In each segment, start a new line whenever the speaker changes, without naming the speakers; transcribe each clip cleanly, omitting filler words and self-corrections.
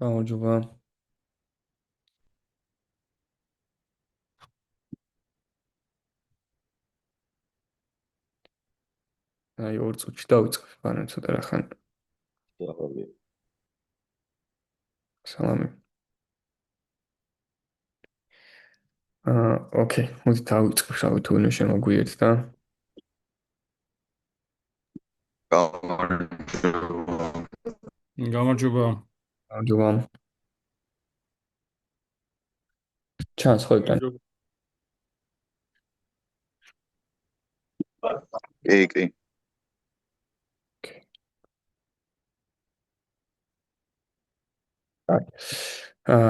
გამარჯობა. აი, 2 წუთში დავიწყებ, ბანან ცოტა რახან.
დიახები.
სალამი. ოკეი, მოდი დავიწყებ, შავი თუ ვინმე შემოგვიერთ და
გამარჯობა.
გამარჯობა.
გამარჯობა. ჩანს ხო ეკრანი?
გამარჯობა.
კი.
ოკეი. აი.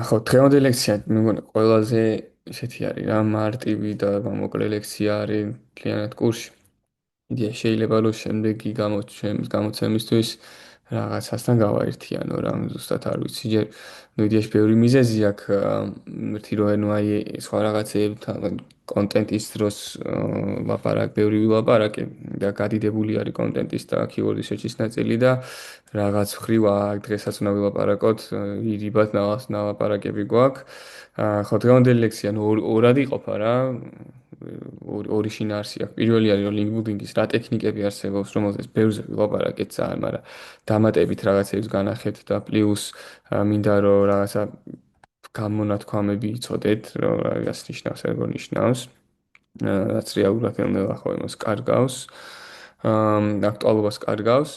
ხო, დღევანდელი ლექცია მე მგონი ყველაზე ისეთი არის რა, მარტივი და მოკლე ლექცია არის მთლიანად კურსში. იდეა შეიძლება რომ შემდეგი გამოცემისთვის რაღაცასთან გავაერთიანო რა, ზუსტად არ ვიცი ჯერ. ნუ იდეაში ბევრი მიზეზი აქვს, ერთი რომ ანუ აი სხვა რაღაცებთან კონტენტის დროს ბევრი ვილაპარაკე და გადიდებული არის კონტენტის და keyword research-ის ნაწილი და რაღაც ხრივ აქ დღესაც უნდა ვილაპარაკოთ, ირიბად ნალაპარაკები გვაქვს. ხო, დღევანდელი ლექცია ნუ ორად იყოფა რა. ორი შინაარსი აქვს. პირველი არის რომ link building-ის რა ტექნიკები არსებობს, რომელზეც ბევრზე ვილაპარაკეთ ძალიან, მაგრამ დამატებით რაღაცებს განახეთ და პლუს მინდა რომ რაღაცა გამონათქვამები იცოდეთ, რომ რას ნიშნავს, როგორ ნიშნავს. რაც რეალურად ელნელა ხო იმას კარგავს. აქტუალობას კარგავს.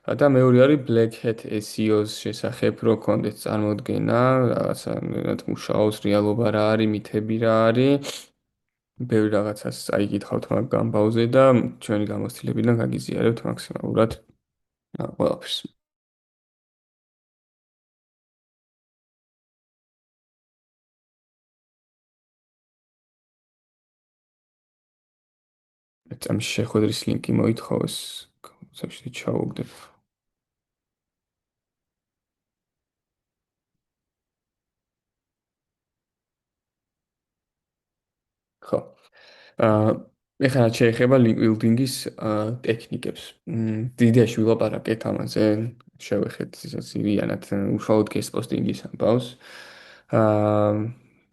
და მეორე არის Black Hat SEO-ს შესახებ რო კონდეთ წარმოდგენა, რაღაცა ნეტ მუშაობს, რეალობა რა არის, მითები რა არის. ბევრი რაღაცას წაიკითხავთ მაგ გამბავზე და ჩვენი გამოცდილებიდან გაგიზიარებთ მაქსიმალურად ყველაფერს. წამში შეხვედრის ლინკი მოითხოვეს, გამოცემში ჩავუგდებ. ხო. ეხლა რაც შეეხება link building-ის ტექნიკებს. დიდიაში ვილაპარაკეთ ამაზე, შევეხეთ ზიანად უშუალოდ guest posting-ის ამბავს.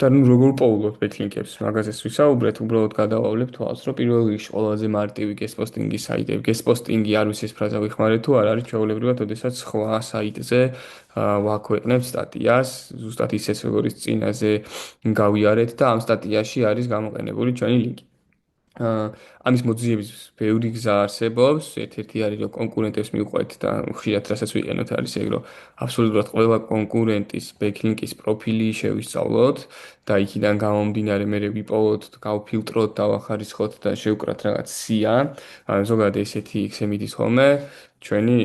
და ნუ როგორ პოულობთ ბექლინკებს, მაგაზეც ვისაუბრეთ, უბრალოდ გადავავლებ თვალს, რომ პირველ რიგში ყველაზე მარტივი guest posting-ის საიტები, guest posting-ი არ ვიცი ეს ფრაზა ვიხმარეთ თუ არ არის ჩვეულებრივად, ოდესაც სხვა საიტზე ვაქვეყნებთ სტატიას, ზუსტად ისეც როგორც წინაზე გავიარეთ და ამ სტატიაში არის გამოყენებული ჩვენი ლინკი. ამის მოძიების ბევრი გზა არსებობს. ერთ-ერთი არის რომ კონკურენტებს მივყვეთ და ხშირად რასაც ვიყენოთ არის ეგ რომ აბსოლუტურად ყველა კონკურენტის ბექლინკის პროფილი შევისწავლოთ და იქიდან გამომდინარე მე ვიპოვოთ, გავფილტროთ, დავახარისხოთ და შევკრათ რაღაც სია. ზოგადად ესეთი იქს მიდის ხოლმე ჩვენი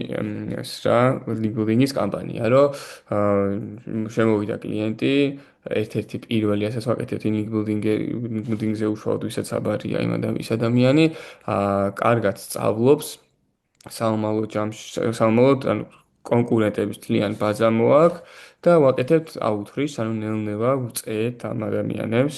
ეს რა ლინკდინგის კამპანია, რომ შემოვიდა კლიენტი ერთ-ერთი პირველი ასაც ვაკეთებთ link building-ზე უშუალოდ ვისაც აბარია ის ადამიანი, კარგად სწავლობს საომალო ჯამში, საომალოდ ანუ კონკურენტების თლიან ბაზა მოაქვს და ვაკეთებთ outreach, ანუ ნელ-ნელა ვწევთ ამ ადამიანებს,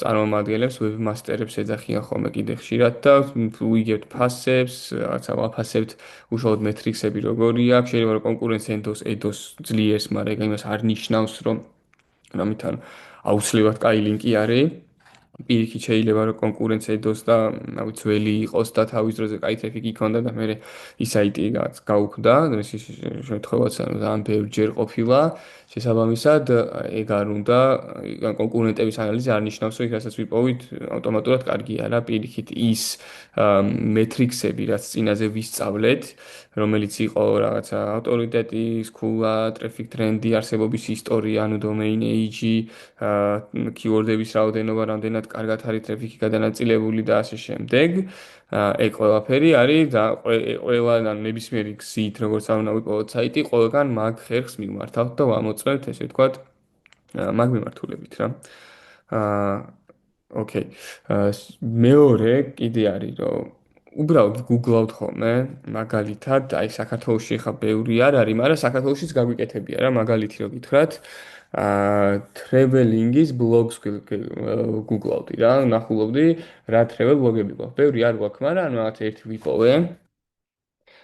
წარმომადგენლებს, webmaster-ებს ეძახიან ხოლმე კიდე ხშირად და ვიგებთ ფასებს, რაღაცა ვაფასებთ უშუალოდ მეტრიქსები როგორი აქვს, შეიძლება რომ კონკურენტს ედოს ძლიერს, მაგრამ იმას არ ნიშნავს, რომ ამიტომ აუცილებლად კაი ლინკი არის. პირიქით შეიძლება რომ კონკურენცია იდოს და რავი ძველი იყოს და თავის დროზე კაი ტრაფიკი იქონდა და მე ის საიტი გაუქმდა, ეს შემთხვევაც ანუ ძალიან ბევრჯერ ყოფილა. შესაბამისად, ეგ არ უნდა კონკურენტების ანალიზი არ ნიშნავს, რომ იქ რასაც ვიპოვით, ავტომატურად კარგია რა, პირიქით ის მეტრიქსები, რაც წინაზე ვისწავლეთ, რომელიც იყო რაღაცა ავტორიტეტი, სქულა, ტრაფიკ ტრენდი, არსებობის ისტორია, ანუ domain age, keyword-ების რაოდენობა, რამდენად კარგად არის ტრაფიკი გადანაწილებული და ასე შემდეგ. ეგ ყველაფერი არის და ყველა ან ნებისმიერი გზით, როგორც არ უნდა ვიპოვოთ საიტი, ყველგან მაგ ხერხს მივმართავთ და ვამოწმებთ, ესე ვთქვათ, მაგ მიმართულებით რა. აა ოკეი. მეორე კიდე არის, რომ უბრალოდ გუგლავთ ხოლმე, მაგალითად, აი საქართველოში ხა ბევრი არ არის, მაგრამ საქართველოშიც გაგვიკეთებია რა, მაგალითი რო გითხრათ, traveling-ის ბლოგს გუგლავდი რა, ნახულობდი რა travel ბლოგები გვაქვს. ბევრი არ გვაქვს, მაგრამ ანუ რაღაც ერთი ვიპოვე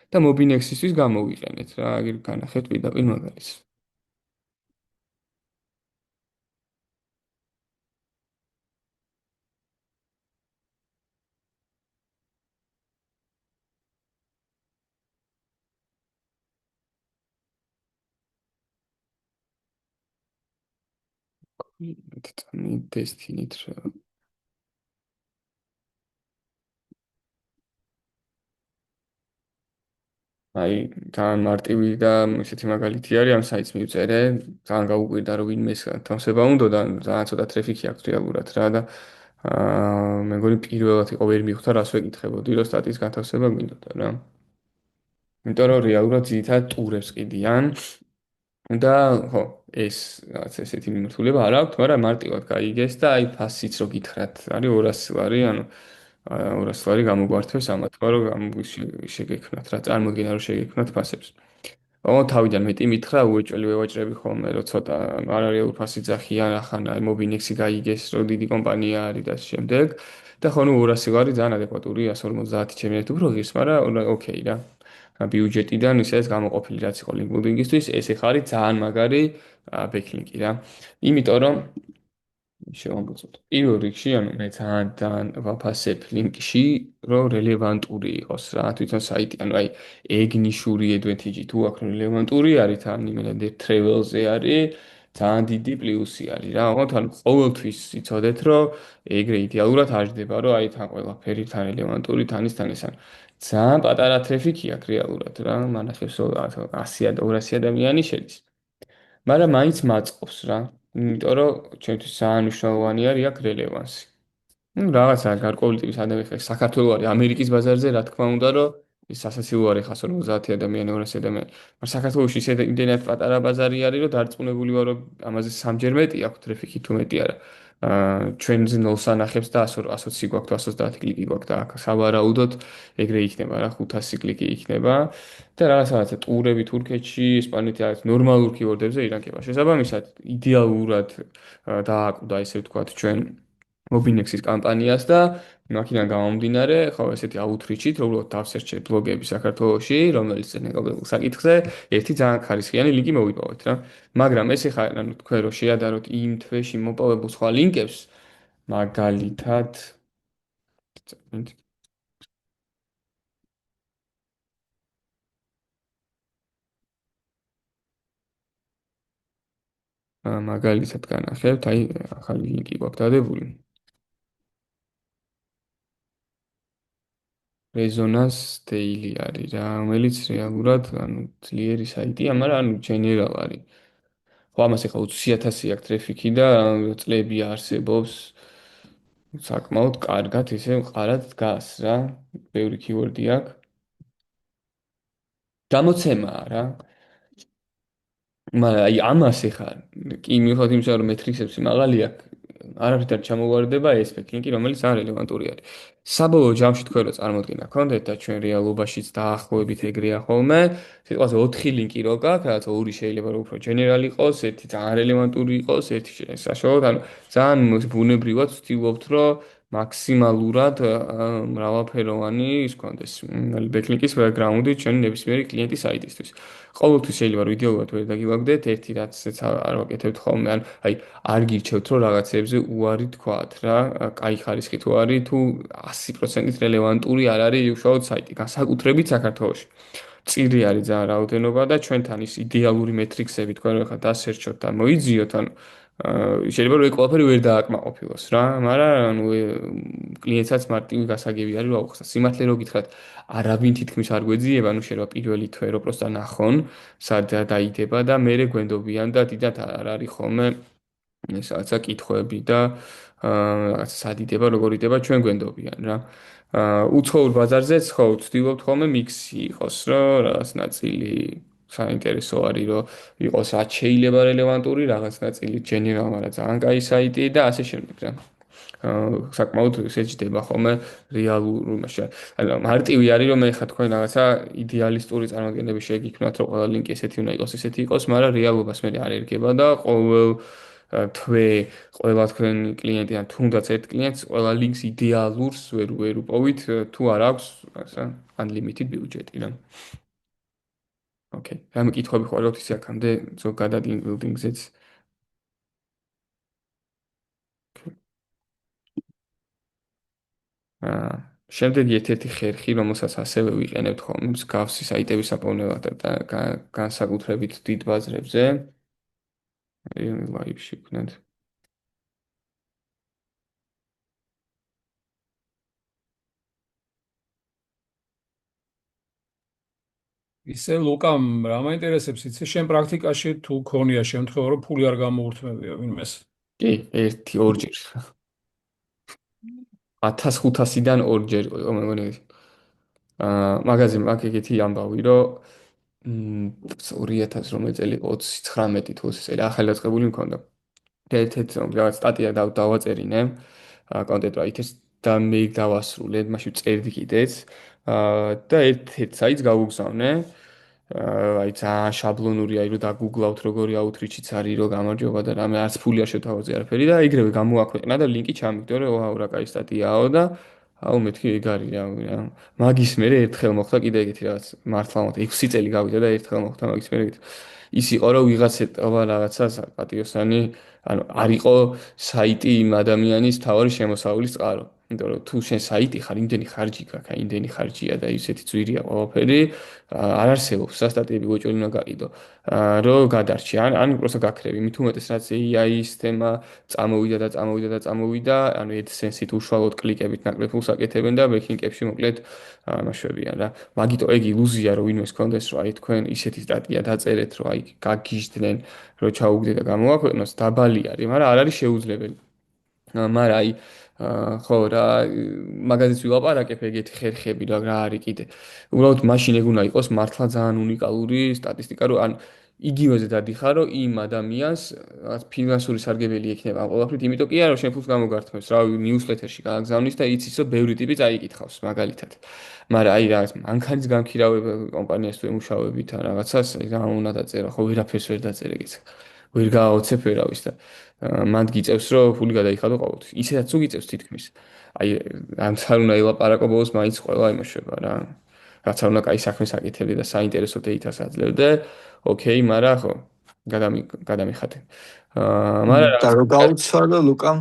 და Mobinex-ისთვის გამოვიყენეთ რა, აგერ განახეთ პირდაპირ მაგალითს. დესტინით რა. აი, თან მარტივი და ესეთი მაგალითი არის ამ საიტს მივწერე, თან გაუკვირდა რომ ვინმეს თავსება უნდა და ძალიან ცოტა ტრაფიკი აქვს რეალურად რა და მე მგონი პირველად იყო ვერ მივხვდა რას ვეკითხებოდი რომ სტატის განთავსება გვინდოდა რა. იმიტომ რომ რეალურად ძირითადად ტურებს ყიდიან და ხო, ეს რაღაც ესეთი მიმართულება არ აქვს, მაგრამ მარტივად გაიგეს და აი ფასიც რო გითხრათ, არის 200 ლარი, ანუ 200 ლარი გამოგვართვეს ამათმა რომ შეგექმნათ რა, წარმოიდგინე რომ შეგექმნათ ფასებს. თავიდან მეტი მითხრა, უეჭველი ვევაჭრები ხოლმე, რომ ცოტა არ არის უფასი ძახიან, ახან აი მობინექსი გაიგეს, რომ დიდი კომპანია არის და შემდეგ. და ხო, ნუ 200 ლარი ძალიან ადეკვატური, 150 ჩემი ერთ უფრო ღირს, მაგრამ ოკეი რა. ბიუჯეტიდან ისე გამოყოფილი რაც იყო ლინკბილდინგისთვის, ეს ეხა არის ძალიან მაგარი ბექლინკი რა. იმიტომ რომ შევამბობთ. პირველ რიგში, ანუ მე ძალიან ვაფასებ ლინკში, რომ რელევანტური იყოს რა, თვითონ საიტი, ანუ აი ეგნიშური advantage თუ აქ რელევანტური არის, თან იმენად travel-ზე არის, ძალიან დიდი პლუსი არის რა. ოღონდ ანუ ყოველთვის იცოდეთ, რომ ეგრე იდეალურად არ ჯდება, რომ აი თან ყველაფერი თან რელევანტური, თან ეს ან ძალიან პატარა ტრაფიკი აქვს რეალურად რა, მანახებს 100 და 200 ადამიანი შედის. მაგრამ მაინც მაწყობს რა. იმიტომ რომ ჩემთვის ძალიან მნიშვნელოვანი არის აქ რელევანსი. ნუ რაღაცა გარკვეული ტიპის ადამიანები ხარ საქართველოს არის ამერიკის ბაზარზე რა თქმა უნდა რომ ის სასაცილო არის ხას 50 ადამიანი 200 ადამიანი. მაგრამ საქართველოში ისე იმდენად პატარა ბაზარი არის რომ დარწმუნებული ვარ რომ ამაზე სამჯერ მეტი აქვს ტრაფიკი თუ მეტი არა. ჩვენზე 0-ს ანახებს და 120 გვაქვს თუ 130 კლიკი გვაქვს და აქ სავარაუდოდ ეგრე იქნება რა 500 კლიკი იქნება. და რაღაცა ტურები თურქეთში, ესპანეთი არის ნორმალურ კიბორდებზე ირანკება. შესაბამისად, იდეალურად დააკვდა ესე ვთქვათ ჩვენ მობინექსის კამპანიას და მაქედან გამომდინარე, ხო, ესეთი აუთრიჩით, რომ დავსერჩე ბლოგები საქართველოში, რომელიც ზენეგობელ საკითხზე, ერთი ძალიან ხარისხიანი ლინკი მოვიპოვეთ რა. მაგრამ ეს ეხა, ანუ თქვენ რო შეადაროთ იმ თვეში მოპოვებულ სხვა ლინკებს, მაგალითად, მაგალითად განახებთ, აი, ახალი ლინკი გვაქვს დადებული. Resonance Daily არის რა, რომელიც რეალურად ანუ ძლიერი საიტია, მაგრამ ანუ general არის. ხო, ამას ეხლა 20.000 აქვს ტრაფიკი და წლები არსებობს. საკმაოდ კარგად ისე მყარად დგას რა. ბევრი keyword-ი აქვს. გამოცემაა რა. მაგრამ აი ამას ეხა კი მიუხედავად იმისა რომ მეტრიქსებში მაღალი აქვს არაფრით ჩამოვარდება ეს ბექლინკი რომელიც არ რელევანტური არის. საბოლოო ჯამში თქვენ რო წარმოდგენა გქონდეთ და ჩვენ რეალობაშიც დაახლოებით ეგრეა ხოლმე, სიტყვაზე 4 ლინკი რო გაქვს, რაღაც ორი შეიძლება რომ უფრო ჯენერალი იყოს, ერთი ძალიან რელევანტური იყოს, ერთი საშუალოდ, ანუ ძალიან ბუნებრივად ვცდილობთ რომ მაქსიმალურად მრავალფეროვანი ის კონდეს ბექლინკის ბექგრაუნდი ჩვენი ნებისმიერი კლიენტის საიტისთვის. ყოველთვის შეიძლება რომ იდეალურად ვერ დაგივაგდეთ, ერთი რაცაც არ ვაკეთებთ ხოლმე, ან აი არ გირჩევთ რომ რაღაცებზე უარი თქვათ რა, კაი ხარისხი თუ არის თუ 100%-ით რელევანტური არ არის უშუალოდ საიტი, განსაკუთრებით საქართველოში. წირი არის ძალიან რაოდენობა და ჩვენთან ის იდეალური მეტრიქსები თქვენ რომ ხა დასერჩოთ და მოიძიოთ, ანუ შეიძლება რომ ეგ ყველაფერი ვერ დააკმაყოფილოს რა, მაგრამ ანუ კლიენტსაც მარტივი გასაგები არის რომ აუხსნა. სიმართლე რო გითხრათ, არავინ თითქმის არ გვეძიება, ნუ შეიძლება პირველი თვე რო პროსტა ნახონ, სად დაიდება და მერე გვენდობიან და დიდად არ არის ხოლმე ეს რაღაცა კითხვები და რაღაცა სად იდება, როგორ იდება ჩვენ გვენდობიან რა. უცხოურ ბაზარზეც ხო ვცდილობთ ხოლმე მიქსი იყოს, რომ რაღაც ნაწილი საინტერესო არის, რომ იყოს რაც შეიძლება რელევანტური, რაღაც ნაწილი general, მაგრამ ძალიან კაი საიტი და ასე შემდეგ რა. საკმაოდ შეჯდება ხოლმე რეალურ იმაში. ანუ მარტივი არის რომ მე ხა თქვენ რაღაცა იდეალისტური წარმოდგენები შეგიქმნათ რომ ყველა ლინკი ესეთი უნდა იყოს, ესეთი იყოს, მაგრამ რეალობას მე არ ერგება და ყოველ თვე ყველა თქვენ კლიენტი ან თუნდაც ერთ კლიენტს ყველა ლინკს იდეალურს ვერ უპოვით თუ არ აქვს რაღაცა unlimited ბიუჯეტი რა. ოკეი. რამე კითხვები ხო არ გაქვთ ისე აქამდე ზოგადად in building-ზეც? აა შემდეგი ერთ-ერთი ხერხი, რომელსაც ასევე ვიყენებთ ხოლმე მსგავსი საიტების აპოვნელად და განსაკუთრებით დიდ ბაზრებზე, ლაივში ვქნათ.
ისე ლუკამ რა მაინტერესებს იცი შენ პრაქტიკაში თუ ქონია შემთხვევა რომ ფული არ გამოურთმევია ვინმეს
კი, ერთი, ორჯერ. 1500-დან ორჯერ იყო მეგონი. მაგაზე მაგ ეგეთი ამბავი, რომ 2000 რომელი წელი იყო 29 თუ 20 წელი ახალი დაწყებული მქონდა. და ერთ-ერთი რაღაც სტატია დავაწერინე კონტენტ რაითერს და მე დავასრულე, მაშინ წერდი კიდეც. და ერთ-ერთ საიტს გავუგზავნე. აი ძალიან შაბლონური, აი რომ დაგუგლავთ როგორი აუთრიჩიც არის, რომ გამარჯობა და რამე არც ფული არ შეთავაზე არაფერი და ეგრევე გამოაქვეყნა და ლინკი ჩამიგდო, რომ ვაუ რა კაი სტატიაო და აუ მეთქი ეგ არის რა. მაგის მერე ერთხელ მოხდა კიდე ეგეთი რაღაც მართლა მოხდა 6 წელი გავიდა და ერთხელ მოხდა მაგის მერე ეგეთი. ის იყო რომ ვიღაცა ეტყობა რაღაცა პატიოსანი, ანუ არ იყო საიტი იმ ადამიანის თავარი შემოსავლის წყარო. იმიტომ რომ თუ შენ საიტი ხარ, იმდენი ხარჯი გაქვს, იმდენი ხარჯია და ისეთი ძვირია ყველაფერი, არ არსებობს სტატიები გოჭოლი უნდა გაყიდო, რომ გადარჩი. ან უბრალოდ გაქრები. მით უმეტეს რაც AI-ის თემა წამოვიდა, ანუ AdSense-ით უშუალოდ კლიკებით ნაკლებ ფულს აკეთებენ და ბექინგებში მოკლედ ამაშვებიან რა. მაგიტო ეგ ილუზია რომ ვინმეს კონდეს რომ აი თქვენ ისეთი სტატია დაწერეთ, რომ აი გაგიჟდნენ, რომ ჩაუგდეთ და გამოაქვეყნოს, დაბალი არის, მაგრამ არ არის შეუძლებელი. მაგრამ აი ხო რა მაგაზეც ვილაპარაკებ ეგეთი ხერხები რა არის კიდე. უბრალოდ მაშინ ეგ უნდა იყოს მართლა ძალიან უნიკალური სტატისტიკა რომ ან იგივეზე დადიხარ რომ იმ ადამიანს რაღაც ფინანსური სარგებელი ექნება ამ ყველაფრით, იმიტომ კი არა რომ შენ ფულს გამოგართმევს, რა ნიუსლეთერში გააგზავნის და იცის რომ ბევრი ტიპი წაიკითხავს მაგალითად. მაგრამ აი რაღაც მანქანის გამქირავება კომპანიას თუ ემუშავებით ან რაღაცას რა უნდა დაწერა, ხო ვერაფერს ვერ დაწერე გიცი. ვერ გააოცებ ვერავის და მანდ გიწევს რომ ფული გადაიხადო ყოველთვის. ისედაც თუ გიწევს თითქმის. აი ამ თან უნდა ელაპარაკო ბოლოს მაინც ყველა იმოშვება რა. რაც არ უნდა კაი საქმეს აკეთებდე და საინტერესო დეითას აძლევდე, ოკეი, მაგრამ ხო, გადამიხადე. მაგრამ
და
რაღაც
რო გაუცვალო ლუკამ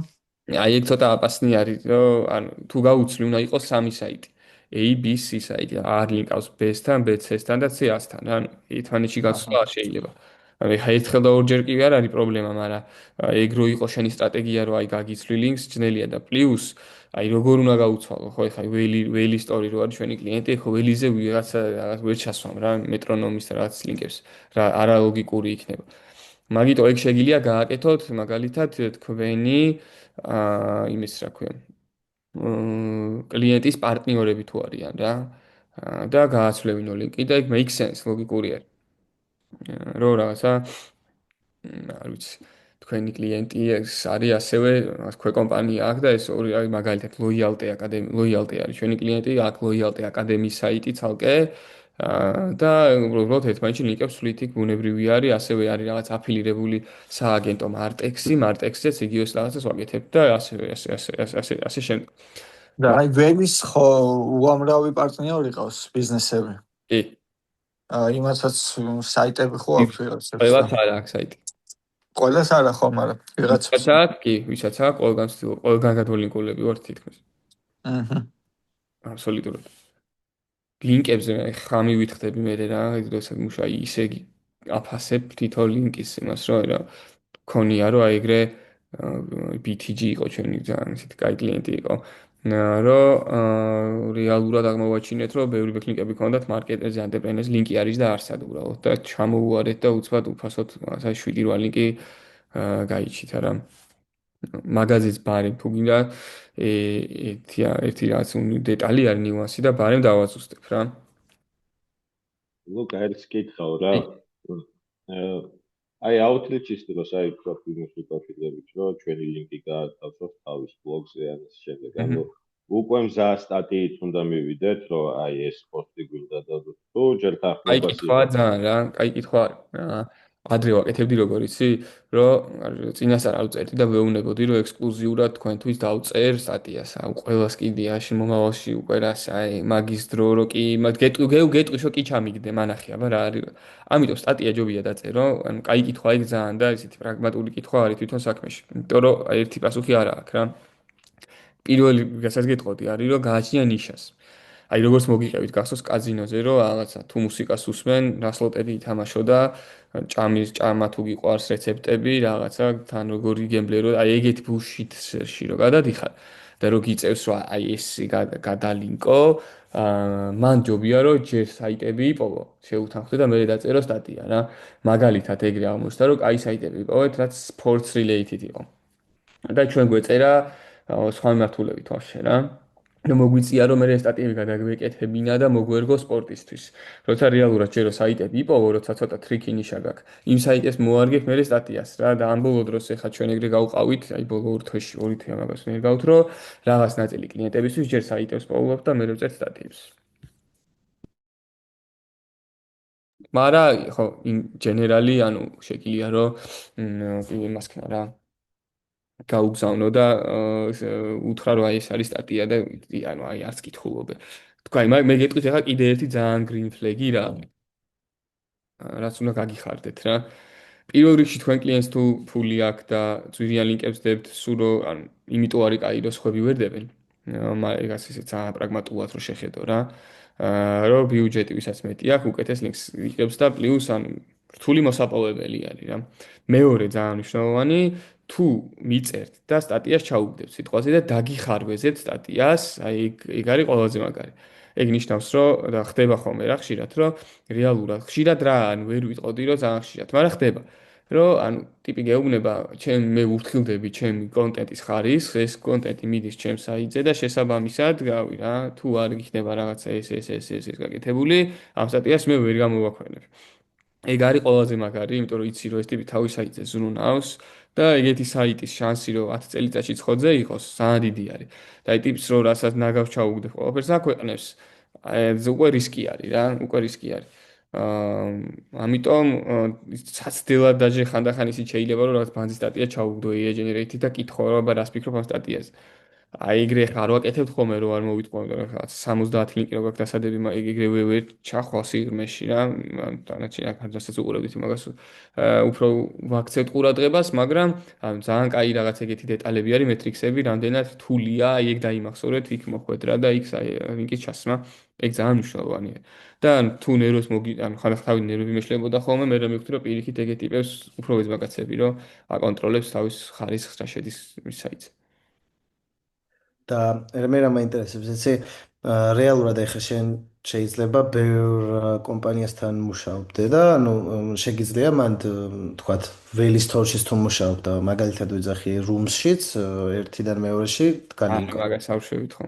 აი ეგ ცოტა აპასნი არის, რომ ანუ თუ გაუცლი უნდა იყოს სამი საიტი. A, B, C საიტი. არ ლინკავს B-სთან, B-C-სთან და C-სთან. ანუ ერთმანეთში გაცვლა არ შეიძლება. ანუ ხა ერთხელ და ორჯერ კი არ არის პრობლემა, მაგრამ ეგ რო იყო შენი სტრატეგია, რომ აი გაგიცვლი ლინკს, ძნელია და პლუს აი როგორ უნდა გაუცვალო, ხო ხა ველი სტორი რო არის ჩვენი კლიენტი, ხო ველიზე ვიღაცა რაღაც ვერ ჩასვამ რა, მეტრონომის რაღაც ლინკებს. რა არალოგიკური იქნება. მაგიტო ეგ შეგიძლია გააკეთოთ მაგალითად თქვენი იმის რა ქვია კლიენტის პარტნიორები თუ არიან რა და გააცვლევინო ლინკი და ეგ make sense ლოგიკური არის რომ რაღაცა არ ვიცი თქვენი კლიენტი ეს არის ასევე ქვეკომპანია აქვს და ეს ორი არის მაგალითად ლოიალტე არის ჩვენი კლიენტი აქ ლოიალტე აკადემიის საიტი ცალკე და უბრალოდ ერთმანეთში ლინკებს ვსვლით იქ ბუნებრივი არის ასევე არის რაღაც აფილირებული სააგენტო მარტექსზეც იგივეს რაღაცას ვაკეთებ და ასე შემდეგ
და აი ვენის ხო უამრავი პარტნიორი ყავს ბიზნესები.
კი
იმასაც საიტები ხო აქვს ვიღაცებს
ყველა
და
არა აქვს საიტი
ყველას არა ხო, მაგრამ ვიღაცებს.
ვისაც აქვს ყველგან გადმოლინკულები ვართ თითქმის
აჰა.
აბსოლუტურად ლინკებზე ხამი ვითხდები მე რა ეს მუშაი ისე აფასებ თითო ლინკის იმას რომ რა ქონია რომ აი ეგრე BTG იყო ჩვენი ძალიან ისეთი კაი კლიენტი იყო რომ რეალურად აღმოვაჩინეთ რომ ბევრი ბექლინკები ქონდათ მარკეტინგზე ანტერპრენერს ლინკი არის და არსად უბრალოდ და ჩამოუვარეთ და უცბად უფასოდ 7-8 ლინკი გაიჩით არა მაგაზის ბარემ თუ გინდა ერთი რაღაც დეტალი არის ნიუანსი და ბარემ დავაზუსტებ რა
ლუკა ერთ კითხავ რა აი აუთრიჩის დროს აი თქვა ბიზნესის კავშირებით რომ ჩვენი ლინკი გაათავსოთ თავის ბლოგზე ან ამ შემდეგ ანუ უკვე მზა სტატიით უნდა მივიდეთ რომ აი ეს პოსტი გვინდა და თუ ჯერ
კაი კითხვა ძალიან რა კაი კითხვა ადრე ვაკეთებდი როგორ იცი რომ წინასწარ ავწერდი და ვეუბნებოდი რომ ექსკლუზიურად თქვენთვის დავწერ სტატიას აუ ყველას კიდეაში მომავალში უკვე რას აი მაგის დრო რო კი გეტყვი რომ კი ჩამიგდე მანახი აბა რა არის ამიტომ სტატია ჯობია დაწერო ანუ კაი კითხვა იქ ძალიან და ისეთი პრაგმატული კითხვა არის თვითონ საქმეში იმიტომ რომ ერთი პასუხი არა აქვს რა პირველი რასაც გეტყოდი არის რომ გააჩნია ნიშას აი როგორც მოგიყევით გახსოვს კაზინოზე რომ რაღაცა თუ მუსიკას უსმენ რა სლოტები ითამაშო და ჭამა თუ გიყვარს რეცეპტები რაღაცა თან როგორი გემბლერო აი ეგეთი ბუშიტში რომ გადადიხარ და რო გიწევს რომ აი ეს გადალინკო, მან ჯობია რომ ჯერ საიტები იპოვო, შეუთანხმდე და მე დაწერო სტატია რა. მაგალითად ეგრე აღმოჩნდა რომ აი საიტები იპოვეთ, რაც sports related იყო. და ჩვენ გვეწერა სხვა მიმართულებით ვაფშე რა. და მოგვიწია რომ მე ეს სტატიები გადაგვეკეთებინა და მოგვერგო სპორტისთვის. როცა რეალურად ჯერო საიტები იპოვო, როცა ცოტა ტრიკი ნიშა გაქვს. იმ საიტეს მოარგებ მე სტატიას რა და ამ ბოლო დროს ეხა ჩვენ ეგრე გავყავით, აი ბოლო ორ თვეში, ორი თვე მაგას ვერ გავთ, რომ რაღაც ნაწილი კლიენტებისთვის ჯერ საიტებს პოულობ და მე ვწერთ სტატიებს. მარა ხო, ჯენერალი, ანუ შეგიძლია რომ იმას ქნა რა. გაუგზავნო და უთხრა რომ აი ეს არის სტატია და ანუ აი არც კითხულობე. თქვა მე გეტყვით ახლა კიდე ერთი ძალიან green flag-ი რა. რაც უნდა გაგიხარდეთ რა. პირველ რიგში თქვენ კლიენტს თუ ფული აქვს და ძვირიან ლინკებს დებთ, სულ რომ ანუ იმიტომ არის კაი რომ სხვები ვერ დებენ. მაგრამ ეგაც ისე ძალიან პრაგმატულად რო შეხედო რა. რომ ბიუჯეტი ვისაც მეტი აქვს, უკეთეს ლინკს იღებს და პლუს ანუ რთული მოსაპოვებელი არის რა. მეორე ძალიან მნიშვნელოვანი თუ მიწერთ და სტატიას ჩაუგდებთ სიტყვაზე და დაგიხარვეზეთ სტატიას, აი ეგ არის ყველაზე მაგარი. ეგ ნიშნავს, რომ და ხდება ხოლმე რა ხშირად, რომ რეალურად ხშირად რა, ანუ ვერ ვიტყოდი, რომ ძალიან ხშირად, მაგრამ ხდება. რომ ანუ ტიპი გეუბნება, მე ვურთხილდები ჩემი კონტენტის ხარისხს, ეს კონტენტი მიდის ჩემს საიტზე და შესაბამისად, გავი რა, თუ არ იქნება რაღაცა ეს გაკეთებული, ამ სტატიას მე ვერ გამოვაქვენებ. ეგ არის ყველაზე მაგარი, იმიტომ რომ იცი რომ ეს ტიპი თავის საიტზე ზრუნავს და ეგეთი საიტის შანსი რომ 10 წელიწადში ცხოდზე იყოს, ძალიან დიდი არის. და აი ტიპს რომ რასაც ნაგავს ჩაუგდებ ყველაფერს აქვეყნებს, უკვე რისკი არის რა, უკვე რისკი არის. ამიტომ საცდელად დაჟე ხანდახან ისიც შეიძლება რომ რაღაც ბანძი სტატია ჩაუგდო AI generated და კითხო რა რას ფიქრობ ამ სტატიაზე. აი ეგრე ხარ ვაკეთებთ ხოლმე რომ არ მოვიტყო რაღაც 70 ლინკი რო გაქვს დასადები, ეგრევე ვერ ჩახვალ სიღრმეში რა, თანაც რასაც უყურებდით მაგას უფრო ვაქცევთ ყურადღებას, მაგრამ ანუ ძალიან კაი რაღაც ეგეთი დეტალები არის, მეტრიქსები, რამდენად რთულია, აი ეგ დაიმახსოვრეთ, იქ მოხვეთ რა და იქ ლინკის ჩასმა, ეგ ძალიან მნიშვნელოვანია. და თუ ნერვებს ანუ ხანდახან თავი ნერვები მეშლებოდა ხოლმე, მე რა მივხვდი რომ პირიქით ეგეთი ტიპებს უფრო ვეც მაგაცები რომ აკონტროლებს თავის ხარისხს რა შედის მის საიტზე.
და მე რა მაინტერესებს, ესე რეალურად ეხა შენ შეიძლება ბევრ კომპანიასთან მუშაობდე და ანუ შეგიძლია მან თქვათ ველი სტორშიც თუ მუშაობ და მაგალითად ვიძახი რუმსშიც ერთიდან მეორეში განილკო.
მაგას არ შევითხო.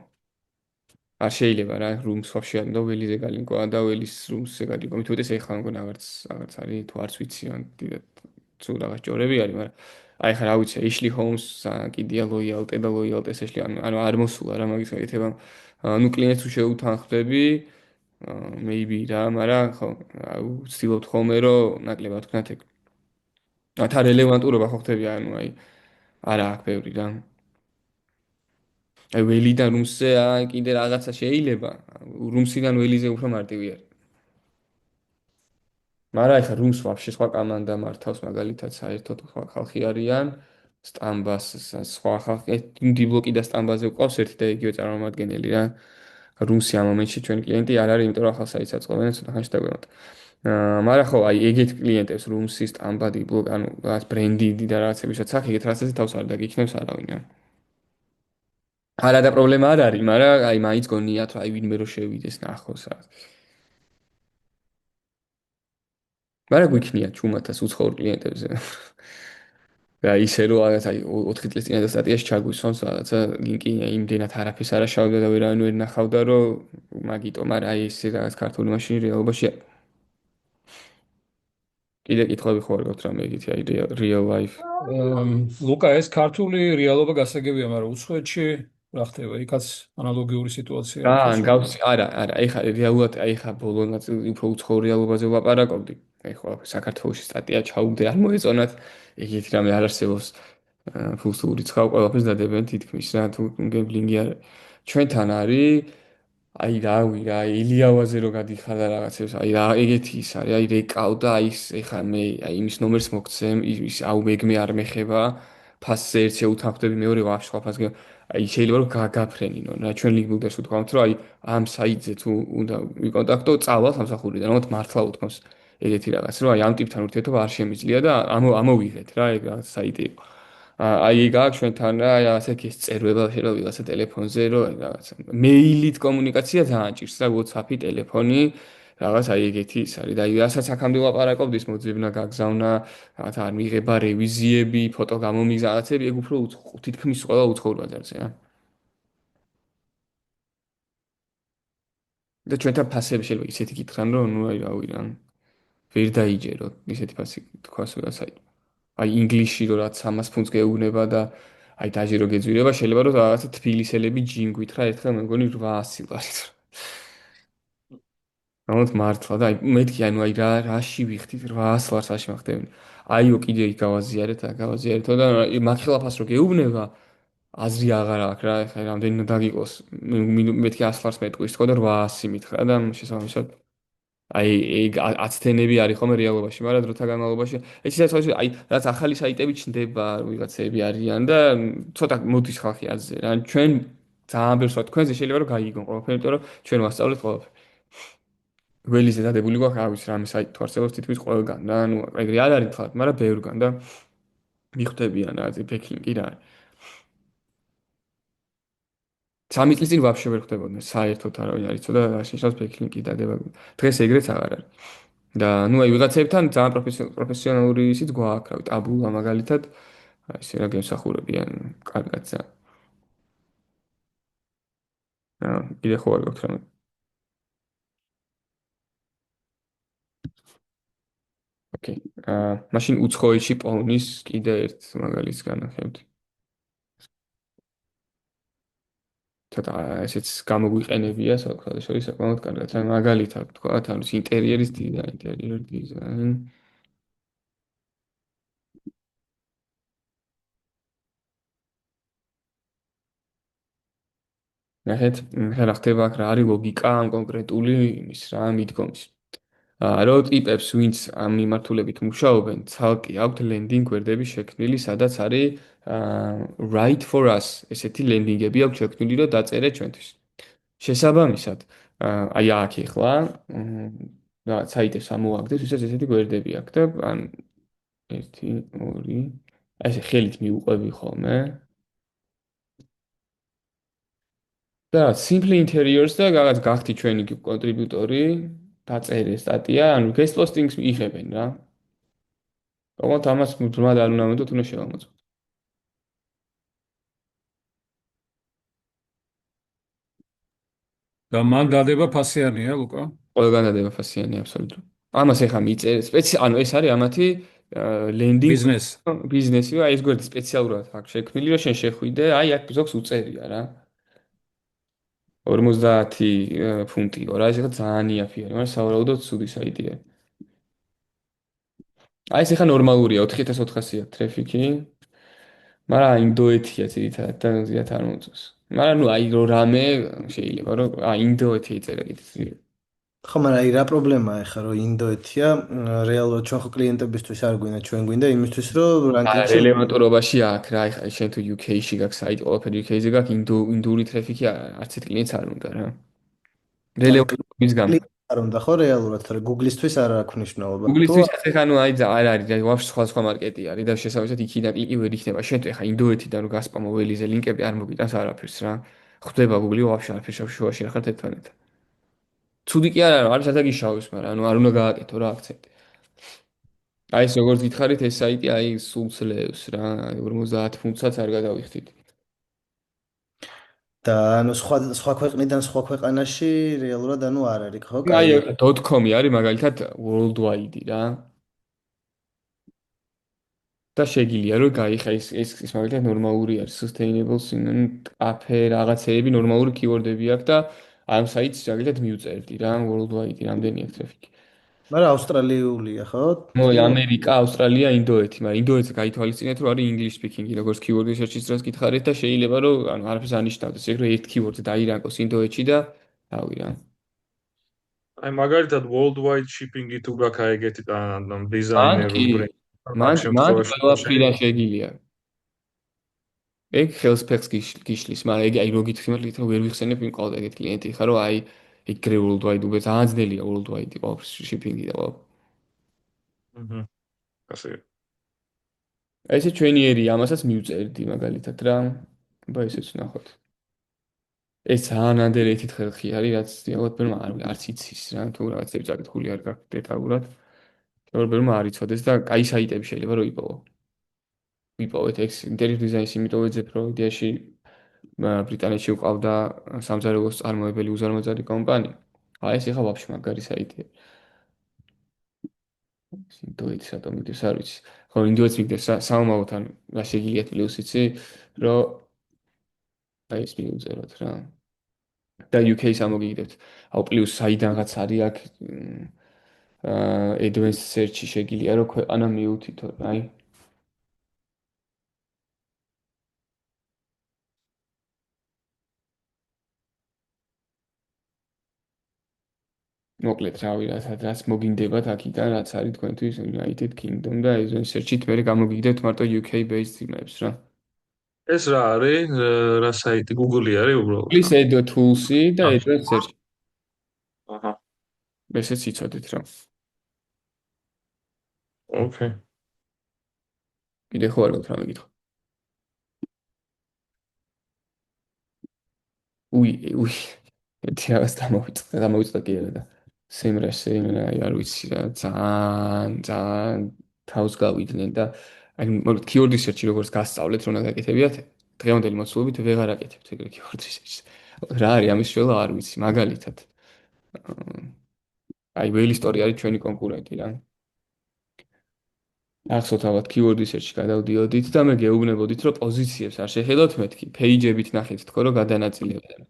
არ შეიძლება რა რუმს ვაფშე არ უნდა ველიზე გალინკო და ველის რუმსზე გალინკო. მithmetes ეხლა მგონა აღარც არის თუ არც ვიცი ან დიდად თუ რაღაც ჯორები არის, მაგრამ აი ხა რა ვიცი, Ashley Holmes კიდია ლოიალტე და ლოიალტეს Ashley ანუ არ მოსულა რა მაგის გაითება. ნუ კლიენტს თუ შეუთანხმდები, maybe რა, მაგრამ ხო, ვცდილობთ ხოლმე რომ ნაკლებად ვქნათ ეგ. თა რელევანტურობა ხო ხდები, ანუ აი არა აქვს ბევრი რა. აი ველიდან რუმსზე კიდე რაღაცა შეიძლება, რუმსიდან ველიზე უფრო მარტივი არის. მაგრამ ეხლა რუმს ვაფშე სხვა კომანდა მართავს მაგალითად საერთოდ ხალხი არიან სტამბას სხვა ხალხი დიბლოკი და სტამბაზე ყავს ერთი და იგივე წარმომადგენელი რა რუმსი ამ მომენტში ჩვენი კლიენტი არ არის იმიტომ რომ ახალ საიტს აწყობენ ცოტა ხანში დაგვემოთ მაგრამ ხო აი ეგეთ კლიენტებს რუმსი სტამბა დიბლოკ ანუ რაღაც ბრენდი და რაღაცებისაც აქ ეგეთ რაღაცაზე თავს არ დაგიქნევს არავინ რა არა და პრობლემა არ არის მაგრამ აი მაინც გონიათ რომ აი ვინმე რო შევიდეს ნახოს რა მაგრამ გვიქნია ჩუმათას უცხოურ კლიენტებზე. და ისე რომ რაღაც აი 4 წლის წინათ სტატიაში ჩაგვისვამს რაღაცა ლინკი იმდენად არაფერს არ აშავდა და ვერავინ ვერ ნახავდა რომ მაგიტო, მაგრამ აი ესე რაღაც ქართული მაშინ რეალობაში კიდე კითხვები ხო არ გაქვთ რამე ეგეთი აი real life.
ლუკა ეს ქართული რეალობა გასაგებია, მაგრამ უცხოეთში რა ხდება? იქაც ანალოგიური სიტუაცია.
გავს არა, ეხა რეალურად აი ეხა ბოლო ნაწილი უფრო უცხოურ რეალობაზე ვლაპარაკობდი. აი ხო საქართველოში სტატია ჩაუგდე არ მოეწონათ ეგეთი რამე არ არსებობს ფულსური ცხავ ყველაფერს დადებენ თითქმის რა თუ გემბლინგი არ ჩვენთან არის აი რავი რა ილიავაზე რო გადიხარ და რაღაცებს აი რა ეგეთი ის არის აი რეკავ და აი ეხა მე აი იმის ნომერს მოგცემ ის აუ მეგმე არ მეხება ფასზე ერთ შეუთანხმდები მეორე ვაფშე სხვა ფასზე აი შეიძლება რომ გაგაფრენინო რა ჩვენ ლინკ ბილდერს ვთქვამთ რომ აი ამ საიტზე თუ უნდა ვიკონტაქტო წავალ სამსახურიდან რომ მართლა უთქვამს ეგეთი რაღაც რომ აი ამ ტიპთან ურთიერთობა არ შემიძლია და ამოვიღეთ რა ეგ რაღაც საიტი იყო აი გააქვს ჩვენთან რა რაღაცა ის წერვება შეიძლება ვიღაცა ტელეფონზე რომ რაღაცა მეილით კომუნიკაცია ძალიან ჭირს რა WhatsApp-ი, ტელეფონი რაღაც აი ეგეთი ის არის და აი რასაც აქამდე ვაპარაკობთ ის მოძებნა გაგზავნა რაღაცა არ მიღება რევიზიები, ფოტო გამომიგზავნა რაღაცები ეგ უფრო თითქმის ყველა უცხოურ ბაზარზე რა და ჩვენთან ფასები შეიძლება ისეთი კითხან რომ ნუ აი რავი რა ვერ დაიჯეროთ ისეთი ფასი თქვას ვიღაც აი ინგლისში რო რაც 300 ფუნტს გეუბნება და აი დაჟე რო გეძვირება შეიძლება რომ რაღაცა თბილისელები ჯინგვით რა ერთხელ მე მგონი 800 ლარით ამათ მართლა და აი მეთქი ანუ აი რაში ვიხდით 800 ლარს რაში მახდები აიო კიდე იქ გავაზიარეთო და მახილაფას რო გეუბნება აზრი აღარ აქვს რა ხა რამდენი უნდა გიყოს მეთქი 100 ლარს მეტყვის თქო და 800 მითხრა და შესაბამისად აი ეგ აცთენები არის ხოლმე რეალობაში, მაგრამ დროთა განმავლობაში ეცესაც ხო აი რაც ახალი საიტები ჩნდება, ვიღაცები არიან და ცოტა მოდის ხალხი აზზე რა. ჩვენ ძალიან ბევრს თქვენზე შეიძლება რომ გაიგონ ყველაფერი, იმიტომ რომ ჩვენ ვასწავლეთ ყველაფერი. გველიზე დადებული გვაქვს, რა ვიცი, რამე საიტი თუ არსებობს თითქმის ყველგან და ნუ ეგრე არ არის თქო, მაგრამ ბევრგან და მიხვდებიან რა, ბექინგი რა არის. 3 წლის წინ ვაფშე ვერ ხვდებოდნენ საერთოდ არავინ არ იცოდა რა შეშავს ბექინგი დადება. დღეს ეგრეც აღარ არის. და ნუ აი ვიღაცებთან ძალიან პროფესიონალური ისიც გვაქვს, რავი, ტაბულა მაგალითად, აი ესე რა გემსახურებიან კარგად ზა. კიდე ხო არ გაქვს რამე. ოკეი. მაშინ უცხოეთში პოვნის კიდე ერთ მაგალითს განახებთ. ცოტა ესეც გამოგვიყენებია საერთოდ საკმაოდ კარგად. რა მაგალითად თქვა, ანუ ინტერიერის დიზაინი, ინტერიერ დიზაინი. ნახეთ, რა ხდება აქ რა არის ლოგიკა ამ კონკრეტული იმის რა მიდგომის. რო ტიპებს ვინც ამ მიმართულებით მუშაობენ, ცალკე აქვთ ლენდინგ გვერდები შექმნილი, სადაც არის right for us ესეთი ლენდინგები აქვს შექმნილი, რომ დაწერეთ ჩვენთვის. შესაბამისად, აი აქ ეხლა რა საიტებს ამოაგდეთ, ვისაც ესეთი გვერდები აქვს და ან 1 2 აი ესე ხელით მიუყვები ხოლმე. და simple interiors და რაღაც გახდი ჩვენი კონტრიბუტორი, დაწერე სტატია, ანუ guest postings იღებენ რა. თუმცა ამას მუდმივად არ უნდა მოდოთ, უნდა შევამოწმოთ.
და მან დადება ფასიანია, ლუკა?
ყველგან დადება ფასიანი აბსოლუტურად. ამას ეხა მიწერე, ანუ ეს არის ამათი ლენდინგ ბიზნესი, აი ეს გვერდი სპეციალურად აქვს შექმნილი, რომ შენ შეხვიდე, აი აქ ზოგს უწერია რა. 50 ფუნტიო რა, ეს ეხა ძალიან იაფია, მაგრამ სავარაუდოდ ცუდი საიტია. აი ეს ეხა ნორმალურია, 4400-ია ტრაფიკი. მაგრამ ინდოეთია ძირითადად და ზიათ არ მოწონს. მაგრამ ნუ აი რო რამე შეიძლება რომ ინდოეთი იწერა კიდე.
ხო, მაგრამ აი რა პრობლემაა ახლა რომ ინდოეთია, რეალურად ჩვენ ხო კლიენტებისთვის არ გვინდა, ჩვენ გვინდა იმისთვის რომ რანკინგში
რელევანტურობაში აქვს რა, ახლა შენ თუ UK-ში გაქვს საიტი, ყველაფერი UK-ზე გაქვს, ინდური ტრაფიკი არც ერთ კლიენტს არ უნდა რა. რელევანტურობის გამო.
არ უნდა ხო რეალურად, თორე Google-ისთვის არ აქვს მნიშვნელობა.
Google-ისთვისაც ახლა ნუ აი არ არის, აი ვაფშე სხვა მარკეტი არის და შესაბამისად იქიდან კლიკი ვერ იქნება. შენ თუ ახლა ინდოეთიდან რო გასპამო ველიზე ლინკები არ მოგიტანს არაფერს რა. ხვდება Google-ი ვაფშე არაფერს შუაში რა ხარ ერთმანეთთან. ცუდი კი არა, არის სადაგიშავის, მაგრამ ანუ არ უნდა გააკეთო რა აქცენტი. აი ეს როგორც გითხარით ეს საიტი აი სულ ძლევს რა 50 ფუნტსაც არ გადავიხდით.
და ანუ სხვა ქვეყნიდან სხვა ქვეყანაში რეალურად ანუ არ არის ხო?
აი .com-ი არის მაგალითად worldwide რა. და შეგიძლია რომ გაიხა ეს მაგალითად ნორმალური არის sustainable კაფე რაღაცეები ნორმალური კიوردები აქვს და ამ საიტს მაგალითად მიუწერდი რა worldwide რამდენი აქვს ტრაფიკი.
მაგრამ ავსტრალიულია ხო?
ნუ ამერიკა, ავსტრალია, ინდოეთი, მაგრამ ინდოეთზე გაითვალისწინეთ რომ არის English speaking-ი, როგორც keyword research-ის დროს გითხარით და შეიძლება რომ ანუ არაფერს ანიშნავდეს, ეგ რომ ერთ keyword-ზე დაირანკოს ინდოეთში და რავი რა.
აი მაგალითად worldwide shipping-ი თუ გაქვს აი ეგეთი დიზაინერი ბრენდი.
მან ყველაფრიდან შეგიძლია. ეგ ხელს ფეხს გიშლის, მაგრამ ეგ აი რო გითხმართ, ვერ ვიხსენებ იმ ყავდა ეგეთ კლიენტი ხარ რომ აი ეგრე worldwide უბე ძალიან ძნელია worldwide shipping-ი და ყველა.
ასე
აი ესე ჩვენი ერი ამასაც მივწერდი მაგალითად რა. აბა ესეც ვნახოთ. ეს ძალიან underrated ხერხი არის, რაც რეალურად ბევრმა არც იცის რა, თუ რაღაცები წაკითხული არ გაქვს დეტალურად. ბევრმა არ იცოდეს და კაი საიტები შეიძლება რომ იპოვო. ვიპოვეთ ეს ინტერიერ დიზაინის იმიტომ ვეძებ, რომ იდეაში ბრიტანეთში ვყავდა სამზარეულოს წარმოებელი უზარმაზარი კომპანია. აი ეს ახლა ვაფშე მაგარი საიტია. ინდოეთის რატომ მიგდებს არ ვიცი. ხო, ინდოეთს მიგდებს საომავთან რა შეგიძლიათ პლუსიცი, რომ აი ეს მიუწეროთ რა. და UK-ს ამოგიგდებთ. აუ პლუს საიდანღაც არის აქ advanced search-ი შეგიძლია რომ ქვეყანა მიუთითო, აი. მოკლედ, რავი, რაც მოგინდებათ აქიდან, რაც არის თქვენთვის United Kingdom და advanced search-ით მე გამოგიგდებთ მარტო UK based იმებს რა.
ეს რა არის? რა საიტი? Google-ი არის უბრალოდ?
Please add tools-ი და advanced search.
აჰა.
ესეც იცოდეთ რა.
Okay.
კიდე ხო არ გაქვს რა მეკითხო. უი. ერთი რაღაც დამოვიწყდა კი არა და სიმრესე აი არ ვიცი რა ძალიან თავს გავიდნენ და აი მოკლედ keyword research-ი როგორც გასწავლეთ რომ გაკეთებიათ დღევანდელი მოცულობით ვეღარ აკეთებთ ეგრე keyword research-ს. რა არის ამის შველა არ ვიცი მაგალითად. აი ველი story არის ჩვენი კონკურენტი რა. ახსოვთ ალბათ keyword research-ში გადავდიოდით და მე გეუბნებოდით რომ პოზიციებს არ შეხედოთ მეთქი, page-ებით ნახეთ თქო რომ გადანაწილებენ.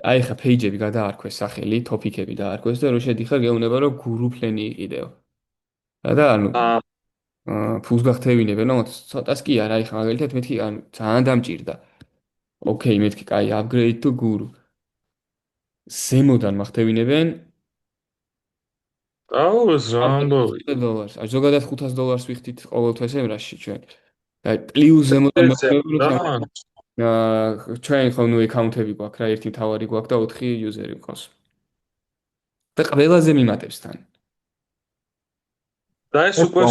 აი ხა page-ები გადაარქვეს სახელი, topik-ები დაარქვეს და რო შედიხარ გეუბნება რომ group-ლენი იყიდეო. და ანუ ფულს გახთევინებენ, რომ ცოტას კი არა, აი ხა მაგალითად მეთქი ანუ ძალიან დამჭირდა. ოკეი, მეთქი კაი upgrade to guru. ზემოდან მახთევინებენ
აუ ეს რა ამბავი?
$500. აი ზოგადად $500 ვიხდით ყოველ თვეს ემრაში ჩვენ. და პლუს ზემოდან მახთევინებენ რომ ჩვენ ხო ნუ აკაუნტები გვაქვს რა, ერთი მთავარი გვაქვს და 4 იუზერი გვყავს. და ყველაზე მიმატებს თან.
და ეს უკვე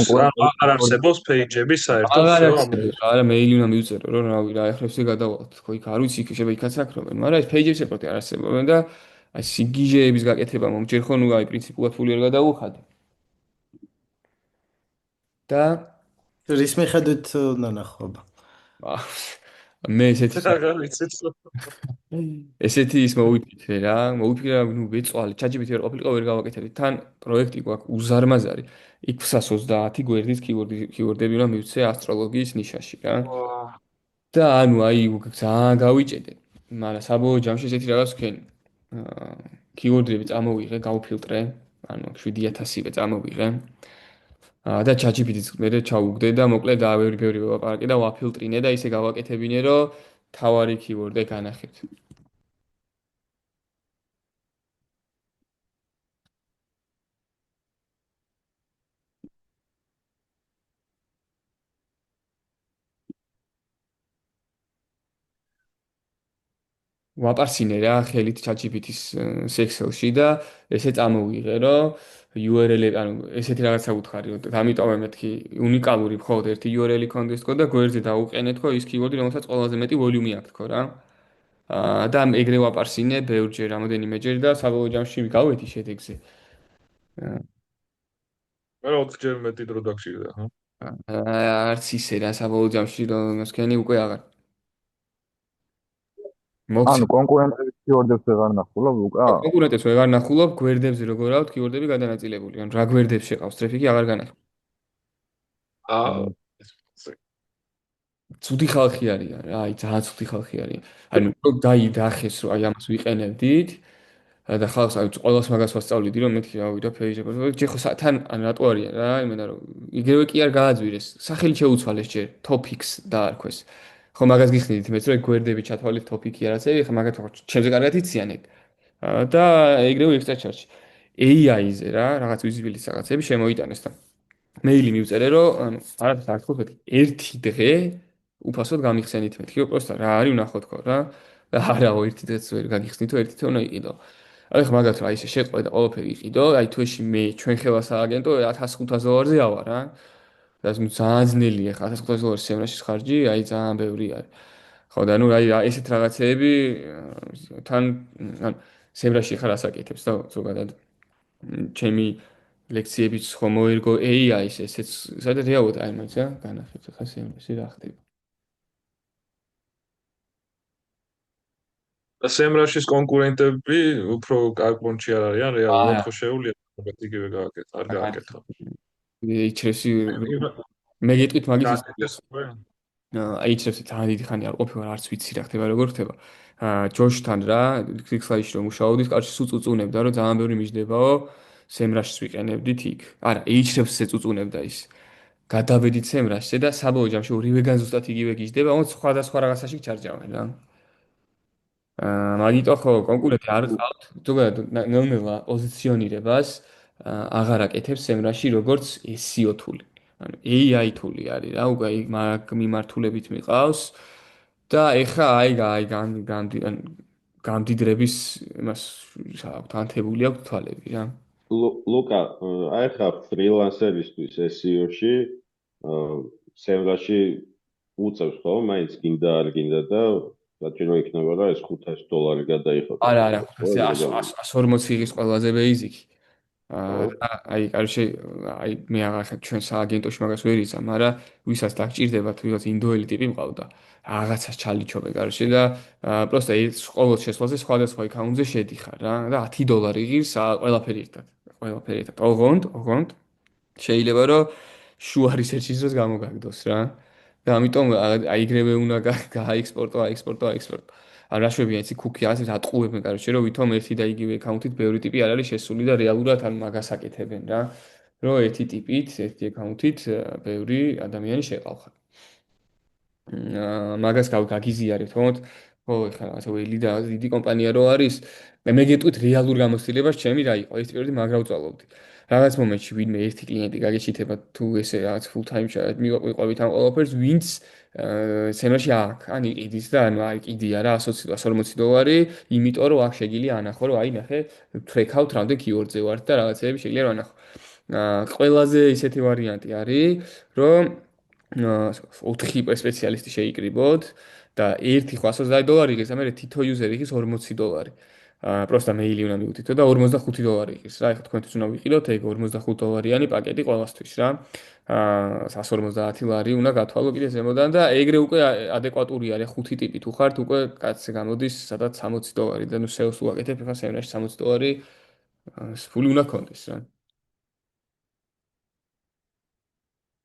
არ არსებობს page-ები საერთოდ
всё. არა მეილი უნდა მივწერო რომ რავი რა ეხლა ესე გადავალთ თქო იქ არ ვიცი იქ შეიძლება იქაც აკრობენ, მაგრამ ეს page-ები სეპორტი არ არსებობენ და აი სიგიჟეების გაკეთება მომჯერ ხო ნუ აი პრინციპულად ფული არ გადაუხადე. და
რის მიხედვით უნდა ნახობა?
მე ესეთი
აღარ ვიცით.
ესეთი ის მოვიფიქრე რა, ნუ ვეწვალე, ChatGPT არ ყოფილიყო ვერ გავაკეთებდი. თან პროექტი გვაქვს უზარმაზარი. იქ 2030 გვერდის keyword-ები რომ მივცე ასტროლოგიის ნიშაში რა. და ანუ აი ძალიან გავიჭედე. მაგრამ საბოლოო ჯამში ესეთი რაღაც ვქენი. keyword-ები წამოვიღე, გავფილტრე, ანუ 7000-ივე წამოვიღე. და ChatGPT-ს მე ჩაუგდე და მოკლედ ბევრი ვაპარაკე და ვაფილტრინე და ისე გავაკეთებინე რომ თავარი keyword-ე განახეთ. ვაპარსინე რა ხელით ChatGPT-ს Excel-ში და ესე წამოვიღე რომ URL-ები, ანუ ესეთი რაღაცა უთხარი, რომ ამიტომ მეთქი უნიკალური მხოლოდ ერთი URL-ი კონდეს თქო და გვერდზე დაუყენე თქო ის keyword-ი, რომელსაც ყველაზე მეტი ვოლიუმი აქვს თქო რა. და ეგრე ვაპარსინე ბევრჯერ, რამოდენიმეჯერ და საბოლოო ჯამში გავედი შედეგზე.
მე 4-ჯერ მეტი დრო დაგჭირდა, ხო?
არც ისე რა, საბოლოო ჯამში რომ მოსქენი უკვე აღარ.
ანუ კონკურენტების keyword-ებს ვეღარ ნახულობ უკა?
კონკურენტებს ვეღარ ნახულობ, გვერდებზე როგორ აქვს keyword-ები გადანაწილებული, ანუ რა გვერდებს შეყავს ტრაფიკი აღარ განახილავ. ცუდი ხალხი არიან რა, აი ძალიან ცუდი ხალხი არიან. ანუ დაახეს რომ აი ამას ვიყენებდით და ხალხს აი ყველას მაგას ვასწავლიდი რომ მეთქი რავი და page-ები. ჯერ ხო თან ან რატო არიან რა, იმენა რომ იგივე კი არ გააძვირეს. სახელი შეუცვალეს ჯერ, topics დაარქვეს. ხო მაგას გიხდით მეც რომ გვერდები ჩათვალეთ topic-ი არაცები, ხა მაგათ ჩემზე კარგად იციან ეგ. და ეგრევე ექსტრაჩარჯი. AI-ზე რა, რაღაც ვიზიბილის რაღაცები შემოიტანეს და მეილი მივწერე რომ ანუ არათუ არ თქვით ერთი დღე უფასოდ გამიხსენით მეთქი რომ პროსტა რა არის ვნახოთ ხო რა და არაო ერთი დღეც ვერ გაგიხსნითო ერთი თვე უნდა იყიდო. აი ხა მაგათ რა ისე შეყვე და ყველაფერი იყიდო, აი თვეში მე ჩვენ ხელას ააგენტო $1500-ზე ავა რა. და ძალიან ძნელია ხა $1500 სემრაშის ხარჯი, აი ძალიან ბევრი არის. ხო და ნუ აი ესეთ რაღაცეები თან ან სემრაში ხარ ასაკეთებს და ზოგადად ჩემი ლექციებიც ხო მოერგო AI-ის ესეც სადაც რეალურად აი მაინც რა განახილეთ ხა სემრაში რა ხდება.
და სემრაშის კონკურენტები უფრო კარგ პონჩი არ არიან რეალურად ხო შეუძლია ალბათ იგივე გააკეთა, არ გააკეთა.
ეიჩრესი მე გეტყვით მაგის ის
გააკეთეს უკვე?
ეიჩრესი ძალიან დიდი ხანი არ ყოფილა არც ვიცი რა ხდება როგორ ხდება. ჯოშთან რა X-File-ში რომ მუშაობდით, კარში სულ წუწუნებდა რომ ძალიან ბევრი მიждდებაო სემრაშს ვიყენებდით იქ. არა, ეიჩრესზე წუწუნებდა ის. გადავედით სემრაშზე და საბოლოო ჯამში ორივეგან ზუსტად იგივე გიждდება, όμως სხვადასხვა რაღაცაში ჩარჯავენ რა. მაგიტო ხო კონკურენტი არ ყავთ, ზოგადად ნელ-ნელა პოზიციონირებას აღარ აკეთებს სემრაში როგორც SEO თული. ანუ AI თული არის რა, უკვე მაგ მიმართულებით მიყავს და ეხა აი გამდიდრების იმას რა აქვს ანთებული აქვს თვალები რა.
ლუკა, აი ხა ფრილანსერისთვის SEO-ში სემრაში უწევს ხო? მაინც გინდა არ გინდა და საჭირო იქნება რა ეს $500 გადაიხადოს.
არა, 140 ის ყველაზე basic. აი, კარში, აი მე აღარ ჩვენ სააგენტოში მაგას ვერ იცავ, მაგრამ ვისაც დაგჭირდებათ, ვიღაც ინდოელი ტიპი მყავდა. რაღაცას ჩალიჩობე კარში და პროსტა ყოველ შესვლაზე სხვადასხვა აკაუნტზე შედიხარ რა და $10 იღირს ყველაფერი ერთად. ყველაფერი ერთად. ოღონდ შეიძლება რომ შუა რისერჩის დროს გამოგაგდოს რა. და ამიტომ აიგრევე უნდა აექსპორტო. ან რაშვებია იცი ქუქი ასე ატყუებენ კაროჩე რომ ვითომ ერთი და იგივე აკაუნთით ბევრი ტიპი არ არის შესული და რეალურად ან მაგას აკეთებენ რა. რომ ერთი ტიპით, ერთი აკაუნთით ბევრი ადამიანი შეყავხა. მაგას გაგიზიარეთ, თქო, ხო, ეხლა რაღაცა ველი და დიდი კომპანია რო არის, მე გეტყვით რეალურ გამოცდილებას ჩემი რა იყო, ეს პერიოდი მაგრა ვწვალობდი. რაღაც მომენტში ვინმე ერთი კლიენტი გაგეჩითება თუ ესე რაღაც full time მივაყვებით ამ ყველაფერს, ვინც სცენაში აქ, ან იყიდის და ანუ აი კიდია რა $140, იმიტომ რომ აქ შეგიძლია ანახო, რომ აი ნახე, track-out რამდენ keyword-ზე ვარ და რაღაცეები შეგიძლია რომ ანახო. ყველაზე ისეთი ვარიანტი არის, რომ 4 სპეციალისტი შეიკრიბოთ და ერთი $120 იღეს, ამერე თითო იუზერი იღეს $40. პროსტა მეილი უნდა მივუთითო და $45 იღეს რა. ეხლა თქვენთვის უნდა ვიყიდოთ ეგ $45-იანი პაკეტი ყველასთვის რა. 150 ლარი უნდა გათვალო კიდე ზემოდან და ეგრე უკვე ადეკვატური არის 5 ტიპი თუ ხართ უკვე კაცზე გამოდის სადაც $60 და ნუ SEO-ს უაკეთებ ეხლა სემრაში $60 ფული უნდა გქონდეს რა.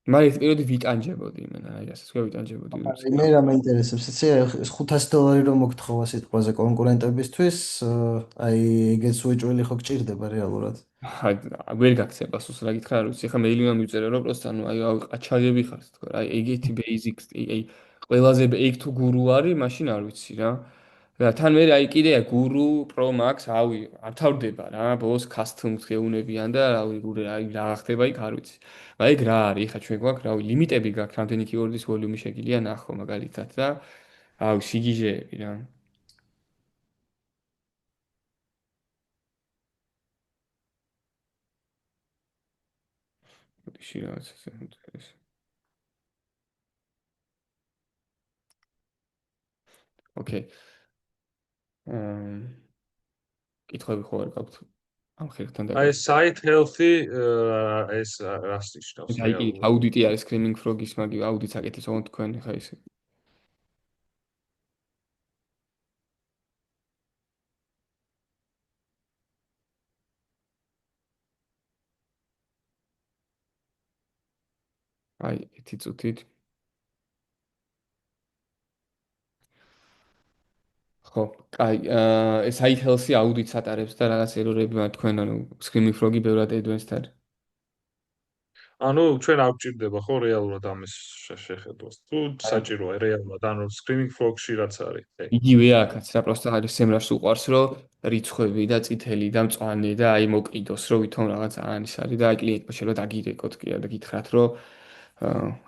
მაგრამ ეს პერიოდი ვიტანჯებოდი იმენა, აი ასე თქვა ვიტანჯებოდი.
მე რა მაინტერესებს, იცი, ეს $500 რომ მოგთხოვა სიტყვაზე კონკურენტებისთვის, აი ეგეც უეჭველი ხო გჭირდება რეალურად?
აი ვერ გაქცევ პასუხს რა გითხრა, არ ვიცი, ხა მეილი უნდა მივწერე რომ პროსტა ნუ აი ყაჩაღები ხართ თქო რა, აი ეგეთი basics, აი ყველაზე ეგ თუ გურუ არის, მაშინ არ ვიცი რა. და თან მე აი კიდეა გურუ Pro Max, ავი არ თავდება რა, ბოლოს custom-ს გეუნებიან და რავი აი რა ხდება იქ არ ვიცი. აი ეგ რა არის, ხა ჩვენ გვაქვს რავი ლიმიტები გაქვს, რამდენი keyword-ის ვოლიუმი შეგიძლია ნახო მაგალითად და ავი სიგიჟეები რა. ში რაღაც ესე ეს. ოკეი. კითხვები ხო არ გაქვთ ამ ხერხთან
აი
დაკავშირებით?
site healthy ეს რას ნიშნავს
აი კი
რეალურად?
აუდიტი არის Screaming Frog-ის მაგი აუდიტს აკეთებს ოღონდ თქვენ ხა ისე. აი ერთი წუთით. ხო, აი site health-ი აუდიტს ატარებს და რაღაც ერორები მაქვს თქვენ ანუ Screaming Frog-ი ბევრად advanced არის.
ანუ ჩვენ არ გვჭირდება ხო რეალურად ამის შეხედვას. თუ საჭიროა რეალურად, ანუ Screaming Frog-ში რაც არის.
იგივე აქაც რა პროსტა არის სემრას უყვარს რომ რიცხვები და წითელი და მწვანე და აი მოკიდოს რომ ვითომ რაღაც ანის არის და აი კლიენტმა შეიძლება დაგირეკოთ კი და გითხრათ რომ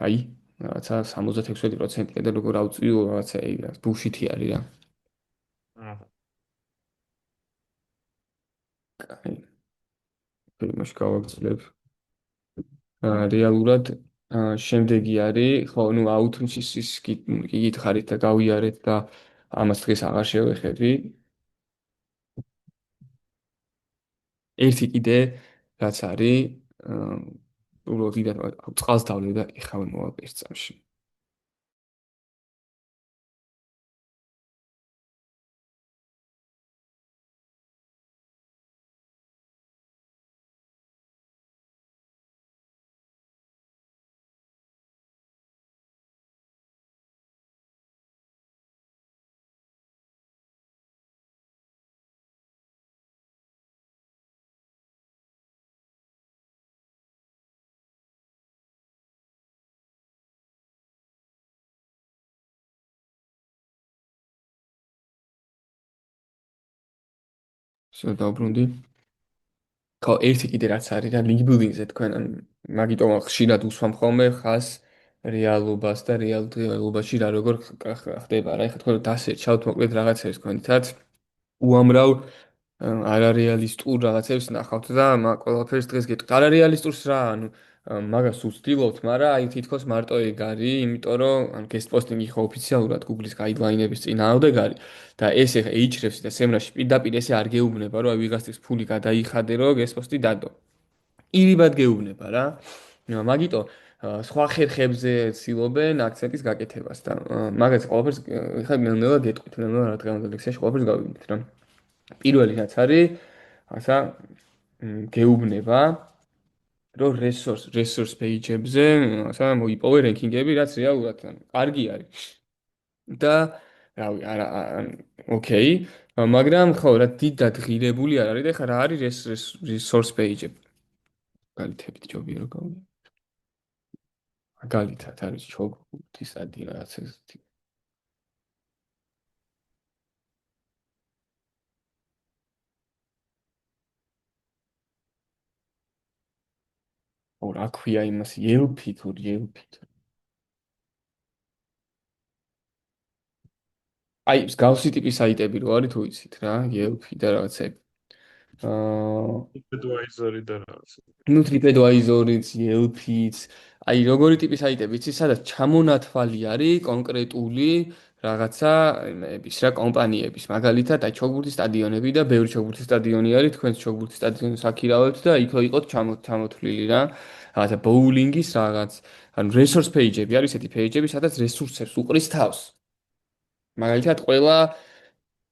აი რაღაცა 76% და როგორ ავწიო რაღაცა აი ბულშიტი არის რა.
აჰა.
აი, იმაში გავაგრძელებ. რეალურად შემდეგი არის, ხო, ნუ აუთმსის გითხარით და გავიარეთ და ამას დღეს აღარ შევეხედი. ერთი კიდე რაც არის, უბრალოდ დიდად წყალს დავლე და ეხავე მოვალ პირწამში. ისე დავბრუნდი. ხო, ერთი კიდე რაც არის და link building-ზე თქვენ მაგიტომ ხშირად უსვამ ხოლმე ხას რეალობას და რეალობაში რა როგორ ხდება რა. ეხლა თქვენ დასერჩავთ მოკლედ რაღაცებს თქვენთაც უამრავ არარეალისტურ რაღაცებს ნახავთ და ყველაფერს დღეს გეტყვით. არარეალისტურს რა, ანუ მაგას ვცდილობთ, მაგრამ აი თითქოს მარტო ეგ არის, იმიტომ რომ ან guest posting-ი ხო ოფიციალურად Google-ის გაიდლაინების წინააღმდეგ არის და ეს ეხა Ahrefs-ი და SEMrush-ი პირდაპირ ესე არ გეუბნება, რომ აი ვიღაცის ფული გადაიხადე, რომ guest post-ი დადო. ირიბად გეუბნება რა. მაგიტო სხვა ხერხებზე ცდილობენ აქცენტის გაკეთებას და მაგაც ყველაფერს ეხლა ნელ-ნელა გეტყვით, ნელ-ნელა რა დღევანდელ ლექციაში ყველაფერს გავიგებთ რა. პირველი რაც არის, ასა გეუბნება რომ resource page-ებზე ასა მოიპოვე რენკინგები, რაც რეალურად კარგი არის. და რავი, არა, ოკეი, მაგრამ ხო, რა დიდად ღირებული არ არის და ხა რა არის resource page-ები. მაგალითებით ჯობია რომ გავიგე. მაგალითად არის ჩოგბურთის ადი რაღაც ესეთი. ო რა ქვია იმას ელფი თუ ელფი. აი მსგავსი ტიპის საიტები რო არის თუ იცით რა, ელფი და რაღაცები.
TripAdvisor-ი და რაღაც.
ნუ TripAdvisor-იც, Yelp-იც, აი როგორი ტიპის საიტები იცი, სადაც ჩამონათვალი არის კონკრეტული რაღაცა იმების რა კომპანიების, მაგალითად აი ჩოგბურთის სტადიონები და ბევრი ჩოგბურთის სტადიონი არის, თქვენს ჩოგბურთის სტადიონს აქირავებთ და იქ იყოთ ჩამოთვლილი რა. რაღაცა ბოულინგის რაღაც, ანუ resource page-ები არის ესეთი page-ები, სადაც რესურსებს უყრის თავს. მაგალითად ყველა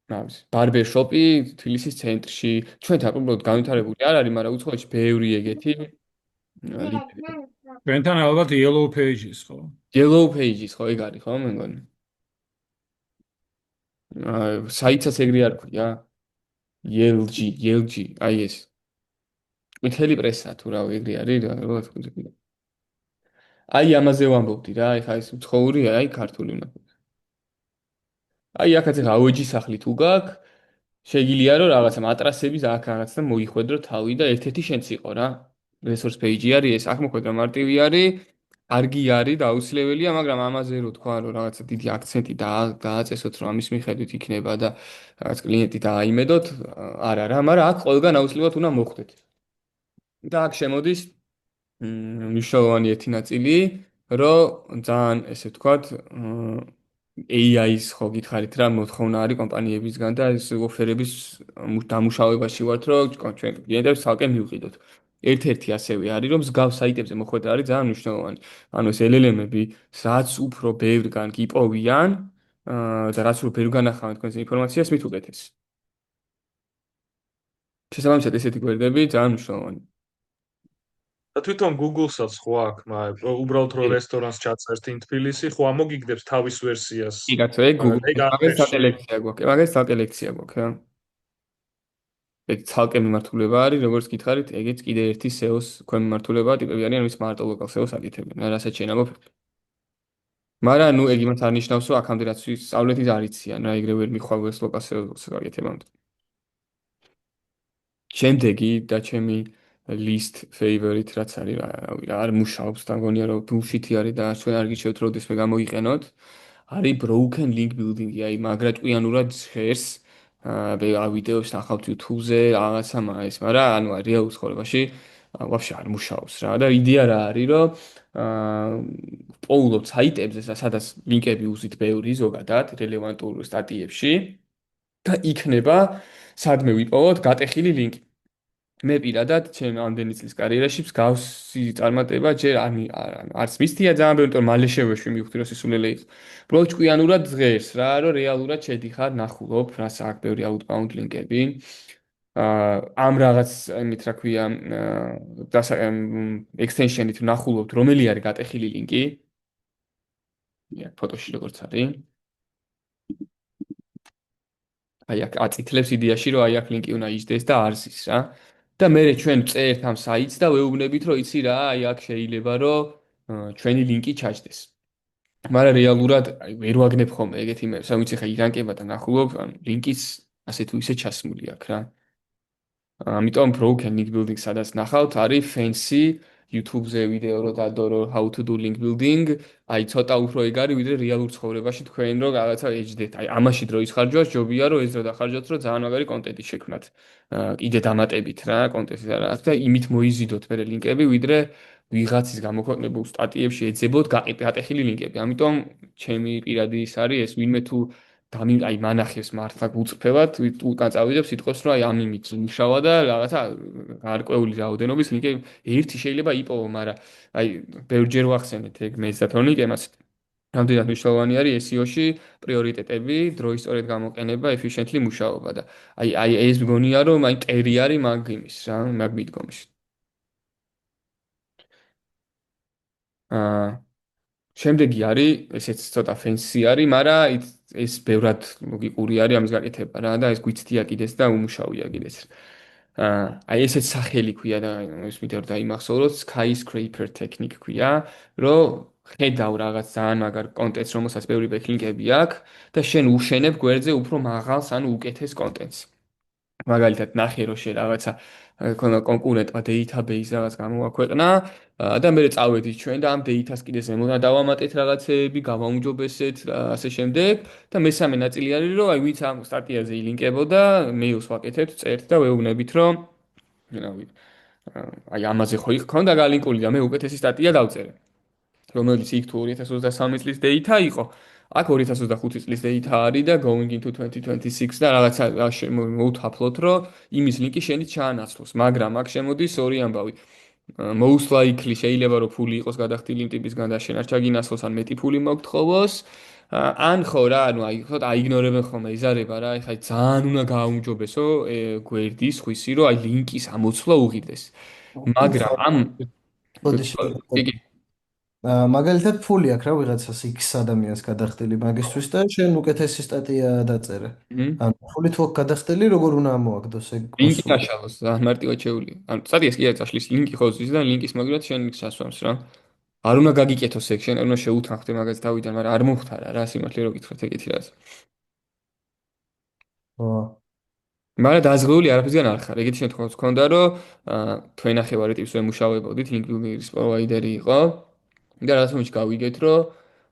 ბარბერ შოპი თბილისის ცენტრში, ჩვენთან უბრალოდ განვითარებული არ არის, მაგრამ უცხოეთში ბევრი ეგეთი ლინკები.
ჩვენთან ალბათ yellow pages ხო?
Yellow pages ხო ეგ არის ხო მე მგონი. საიტსაც ეგრე არ ქვია. LG, აი ეს. ყვითელი პრესა თუ რა ეგრე არის რა, რა თქმა. აი ამაზე ვამბობდი რა, ეხა ეს უცხოური, აი ქართული უნდა. აი აქაც ეხა აუეჯი სახლი თუ გაქვს, შეგიძლია რომ რაღაცა მატრასების აქ რაღაც და მოიხვედრო თავი და ერთ-ერთი შენც იყო რა. resource page-ი არის ეს, აქ მოხვედრა მარტივი არის, კარგი არის და აუცილებელია, მაგრამ ამაზე რო თქვა რომ რაღაცა დიდი აქცენტი დააწესოთ რომ ამის მიხედვით იქნება და რაღაც კლიენტი დააიმედოთ, არა რა, მაგრამ აქ ყველგან აუცილებლად უნდა მოხვდეთ. და აქ შემოდის მნიშვნელოვანი ერთი ნაწილი, რომ ძალიან ესე ვთქვათ, AI-ის ხო გითხარით რა მოთხოვნა არის კომპანიებისგან და ეს ოფერების დამუშავებაში ვართ, რომ ჩვენ კლიენტებს ცალკე მივყიდოთ. ერთ-ერთი ასევე არის, რომ მსგავს საიტებზე მოხვედრა არის ძალიან მნიშვნელოვანი. ანუ ეს LLM-ები, რაც უფრო ბევრგან გიპოვიან და რაც უფრო ბევრგან ახავენ თქვენს ინფორმაციას, მით უკეთეს. შესაბამისად ესეთი გვერდები ძალიან მნიშვნელოვანი.
და თვითონ Google-საც ხო აქვს, მაგრამ უბრალოდ რო რესტორანს ჩაწერთ თბილისი, ხო ამოგიგდებს თავის ვერსიას.
კი, კაცო, ეგ Google-ის მაგას ცალკე ლექცია გვაქვს. მაგას ცალკე ლექცია გვაქვს, რა. ეგ ცალკე მიმართულება არის, როგორც გითხარით, ეგეც კიდე ერთი SEO-ს თქვენ მიმართულებაა, ტიპები არიან, ვის მარტო local SEO-ს აკეთებენ. რასაც შენამობ. მაგრამ ნუ ეგ იმას არ ნიშნავს, რომ აქამდე რაც სწავლეთ ის არ იციან, რა ეგრე ვერ მიხვალ ეს local SEO-ს აკეთებამდე. შემდეგი და ჩემი list favorite რაც არის რა არ მუშაობს და მგონია რომ bullshit-ი არის და ჩვენ არ გიჩვევთ როდესმე გამოიყენოთ არის broken link building-ი აი მაგრა ჭკვიანურად ჟღერს ვიდეოებს ნახავთ YouTube-ზე რაღაცა ეს მაგრამ ანუ რეალურ ცხოვრებაში ვაფშე არ მუშაობს რა და იდეა რა არის რომ პოულობთ საიტებზე სადაც ლინკები უზით ბევრი ზოგადად რელევანტურ სტატიებში და იქნება სადმე ვიპოვოთ გატეხილი ლინკი მე პირადად ჩემ ამდენი წლის კარიერაში მსგავსი წარმატება ჯერ არც მისთია ძალიან ბევრი, იმიტომ რომ მალე შევეშვი მივხვდი რომ სისულელე იყო. უბრალოდ ჭკვიანურად ღერს რა, რომ რეალურად შედიხარ, ნახულობ, რას აქვს ბევრი outbound ლინკები. ამ რაღაც იმით რა ქვია, extension-ით ნახულობთ, რომელი არის გატეხილი ლინკი. ფოტოში როგორც არის. აი აქ აწითლებს იდეაში რომ აი აქ ლინკი უნდა იჯდეს და არზის რა და მე ჩვენ წერთ ამ საიტს და ვეუბნებით რომ იცი რა აი აქ შეიძლება რომ ჩვენი ლინკი ჩაჯდეს მაგრამ რეალურად აი ვერ ვაგნებ ხოლმე ეგეთ იმებს ამ ვიცი ხა ირანკება და ნახულობ ან ლინკიც ასე თუ ისე ჩასმული აქვს რა ამიტომ broken link building სადაც ნახავთ არის fancy YouTube-ზე ვიდეო რო დადო how to do link building აი ცოტა უფრო ეგ არის ვიდრე რეალურ ცხოვრებაში თქვენ რო რაღაცა ეჯდეთ აი ამაში დროის ხარჯვა ჯობია რომ ეს დრო დახარჯოთ რომ ძალიან მაგარი კონტენტი შექმნათ კიდე დამატებით რა კონტენტის რა და იმით მოიზიდოთ მე ლინკები ვიდრე ვიღაცის გამოქვეყნებულ სტატიებში ეძებოთ გატეხილი ლინკები ამიტომ ჩემი პირადი ის არის ეს ვინმე თუ აი მანახებს მართლა გუწფევად უკან წავიდებს სიტყვებს რომ აი ამ იმით მუშავა და რაღაცა გარკვეული რაოდენობის ლინკი ერთი შეიძლება იპოვო მაგრამ აი ბევრჯერ ვახსენეთ ეგ მეც და თორნიკემაც რამდენად მნიშვნელოვანი არის SEO-ში პრიორიტეტები, დროის სწორედ გამოყენება, efficiently მუშაობა და აი ეს მგონია რომ აი ტერი არის მაგ იმის რა, მაგ მიდგომის. შემდეგი არის, ესეც ცოტა fancy არის, მაგრამ ეს ბევრად ლოგიკური არის ამის გაკეთება რა და ეს გვიცდია კიდეც და უმუშავია კიდეც. აი ესეც სახელი ქვია და ეს მითხრა დაიმახსოვროთ skyscraper technique ქვია, რომ ხედავ რაღაც ძალიან მაგარ კონტენტს, რომელსაც ბევრი ბექლინკები აქვს და შენ უშენებ გვერდზე უფრო მაღალს ან უკეთეს კონტენტს. მაგალითად ნახე რომ შე რაღაცა ქონა კონკურენტმა database რაღაც გამოაქვეყნა და მე წავედი ჩვენ და ამ data-ს კიდე ზემოდან დავამატეთ რაღაცეები, გავაუმჯობესეთ ასე შემდეგ და მესამე ნაწილი არის რომ აი ვინც ამ სტატიაზე ილინკებოდა, მეილს ვაკეთებთ, წერთ და ვეუბნებით რომ აი ამაზე ხო იქონდა გალინკული და მე უკეთესი სტატია დავწერე. რომელიც იქ თუ 2023 წლის data იყო, აქ 2025 წლის data არის და going into 2026 და რაღაცა მოვთაფლოთ, რომ იმის ლინკი შენით ჩაანაცვლოს, მაგრამ აქ შემოდის ორი ამბავი. Most likely შეიძლება რომ ფული იყოს გადახდილი იმ ტიპისგან და შენ არ ჩაგინაცვლოს ან მეტი ფული მოგთხოვოს. ან ხო რა, ანუ აი ხო აიგნორებენ ხოლმე იზარება რა, ეხლა ძალიან უნდა გააუმჯობესო გვერდის ხვისი, რომ აი ლინკის ამოცვლა უღირდეს. მაგრამ ამ
ბოდიში მაგალითად ფული აქვს რა ვიღაცას X ადამიანს გადახდილი მაგისტრის და შენ უკეთესი სტატია დაწერე. ანუ ფული თუ გადახდილი როგორ უნდა ამოაგდოს ეგ
ლინკი დაშალოს რა მარტივად შეუძლია. ანუ სტატიას კი არ წაშლის ლინკი ხო ზის და ლინკის მაგალითად შენ იქ სასვამს რა. არ უნდა გაგიკეთოს ეგ შენ არ უნდა შეუთანხმდე მაგას დავიდან, მაგრამ არ მომხდარა რა სიმართლე რო გითხრათ ეგეთი რაღაც. მაგრამ დაზღვეული არაფერიდან არ ხარ. ეგეთი შემთხვევაც ქონდა რომ თქვენ ნახევარი ტიპს ვემუშავებოდით, link building-ის პროვაიდერი იყო. და რაღაც მომენტში გავიგეთ, რომ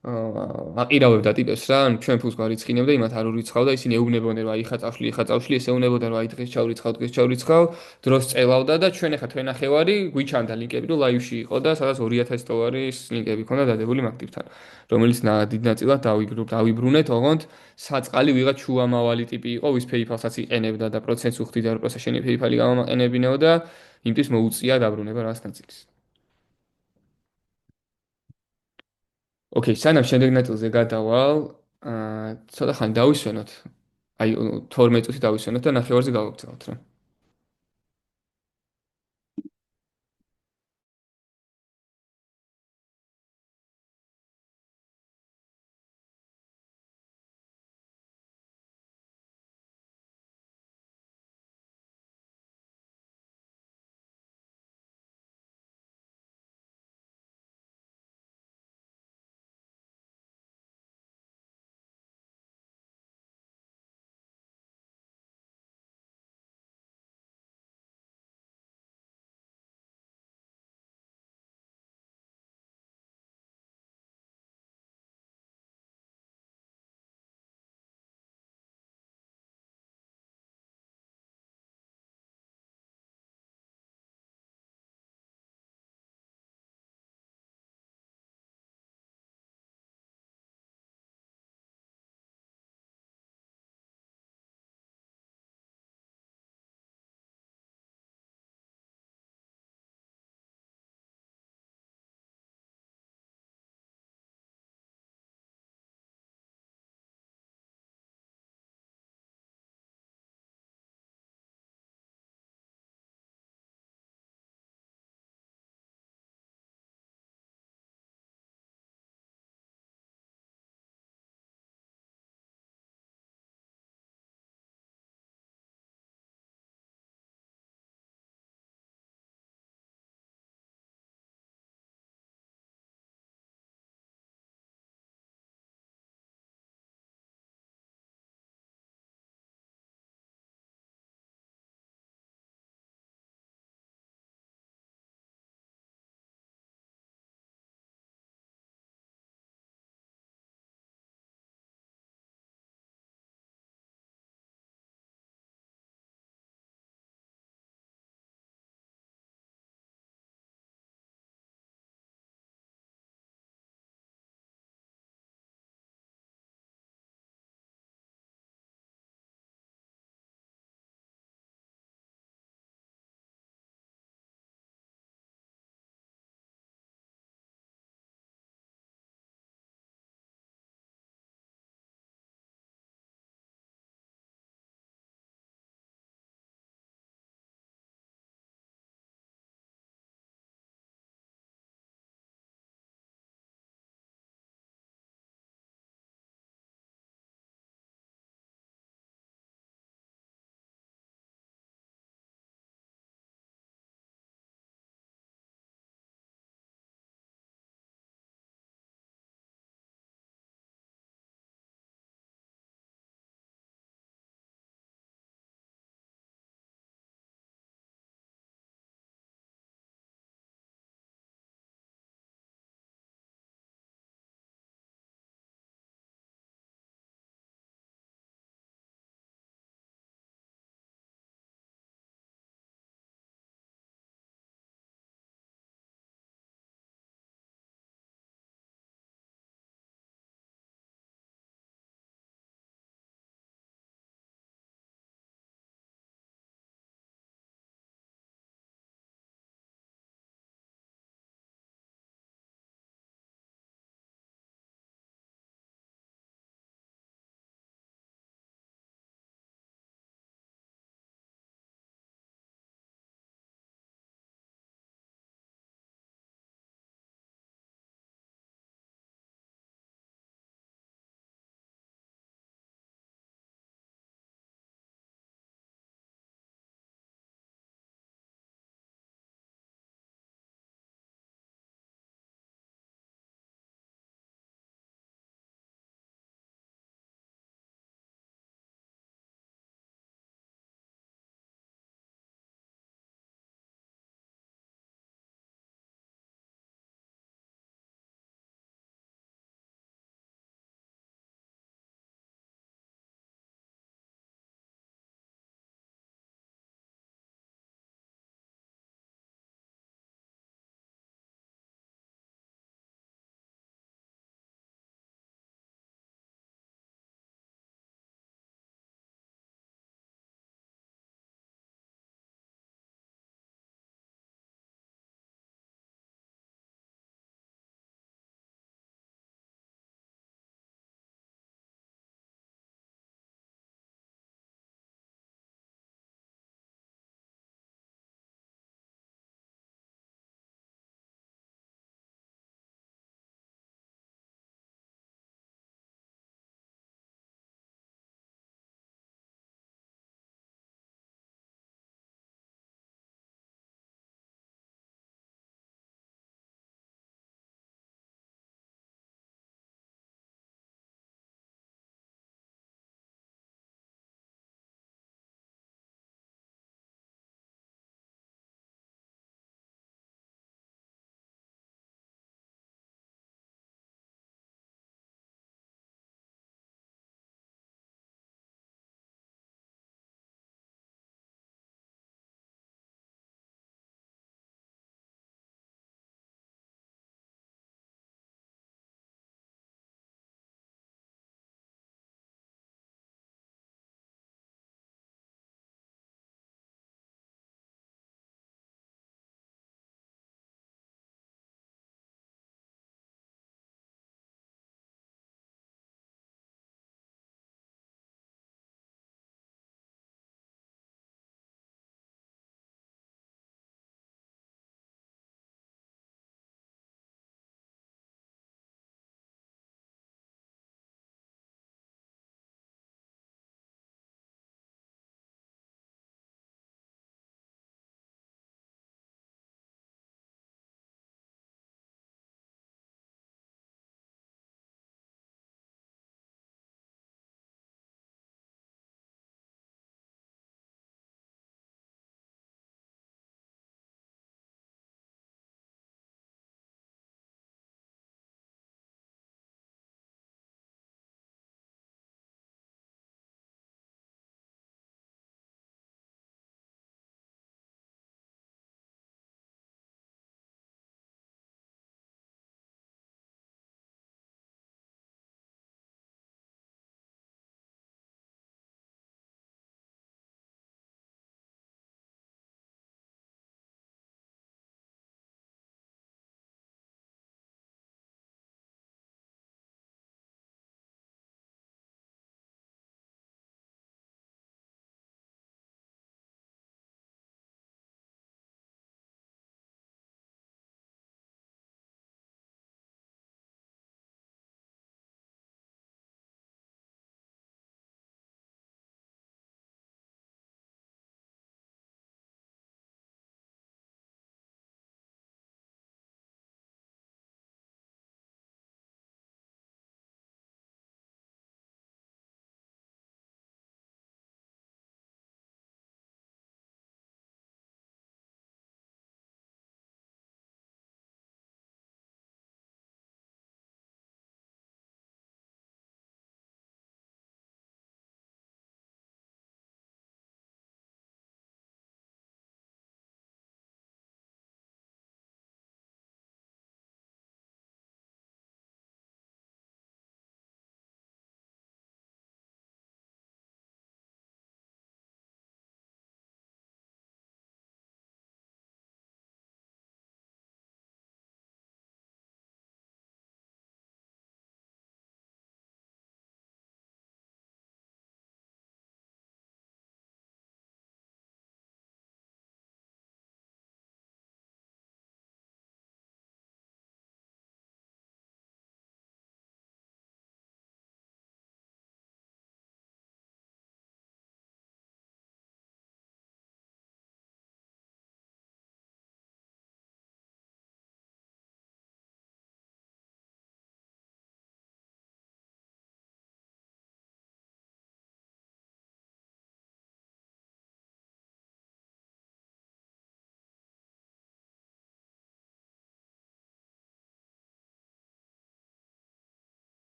აყირავებდა ტიპებს რა, ანუ ჩვენ ფულს გარიცხინებ და იმათ არ ურიცხავ და ისინი ეუბნებოდნენ, რომ აი ხა წავშლი, ესე უნებოდა, რომ აი დღეს ჩავრიცხავ, დროს წელავდა და ჩვენ ახლა თქვენ ნახევარი გვიჩანდა ლინკები, რომ ლაივში იყო და სადაც $2000 ლინკები ქონდა დადებული მაგტივთან, რომელიც დიდ ნაწილად დავიბრუნეთ, ოღონდ საწყალი ვიღაც შუამავალი ტიპი იყო, ვის PayPal-საც იყენებდა და პროცენტს უხდიდა, რომ პროცესში შენი PayPal-ი გამაყენებინეო და იმის მოუწია დაბრუნება რაღაც ნაწილს. ოკეი, სანამ შემდეგ ნაწილზე გადავალ, ცოტა ხანი დავისვენოთ. აი 12 წუთი დავისვენოთ და ნახევარზე გავაგრძელოთ რა.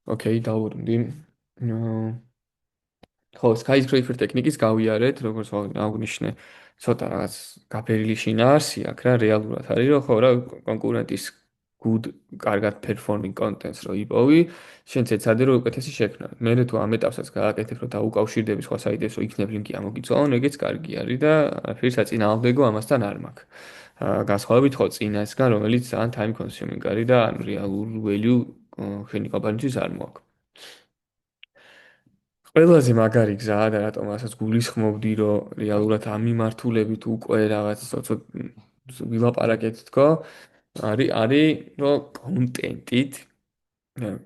ოკეი, დავუბრუნდი. აა, ხო, skyscraper ტექნიკის გავიარეთ, როგორც აღნიშნე, ცოტა რაღაც გაფერილი შინაარსი აქვს რა, რეალურად არის, რომ ხო რა კონკურენტის good, კარგად performing contents რო იპოვი, შენ ცეცადე რომ უკეთესი შექმნა. მე თუ ამ ეტაპსაც გააკეთებ, რომ დაუკავშირდები სხვა საიტებს, რომ იქნებ ლინკი ამოგიწვაო, ეგეც კარგი არის და არაფერი საწინააღმდეგო ამასთან არ მაქვს. განსხვავებით ხო წინასგან, რომელიც ძალიან time consuming არის და ანუ რეალურ value შენი კომპანიისთვის არ მოაქვს. ყველაზე მაგარი გზაა და რატომ ასაც გულისხმობდი, რომ რეალურად ამ მიმართულებით უკვე რაღაც ცოტ ვილაპარაკეთ თქო, არის რომ კონტენტით აა,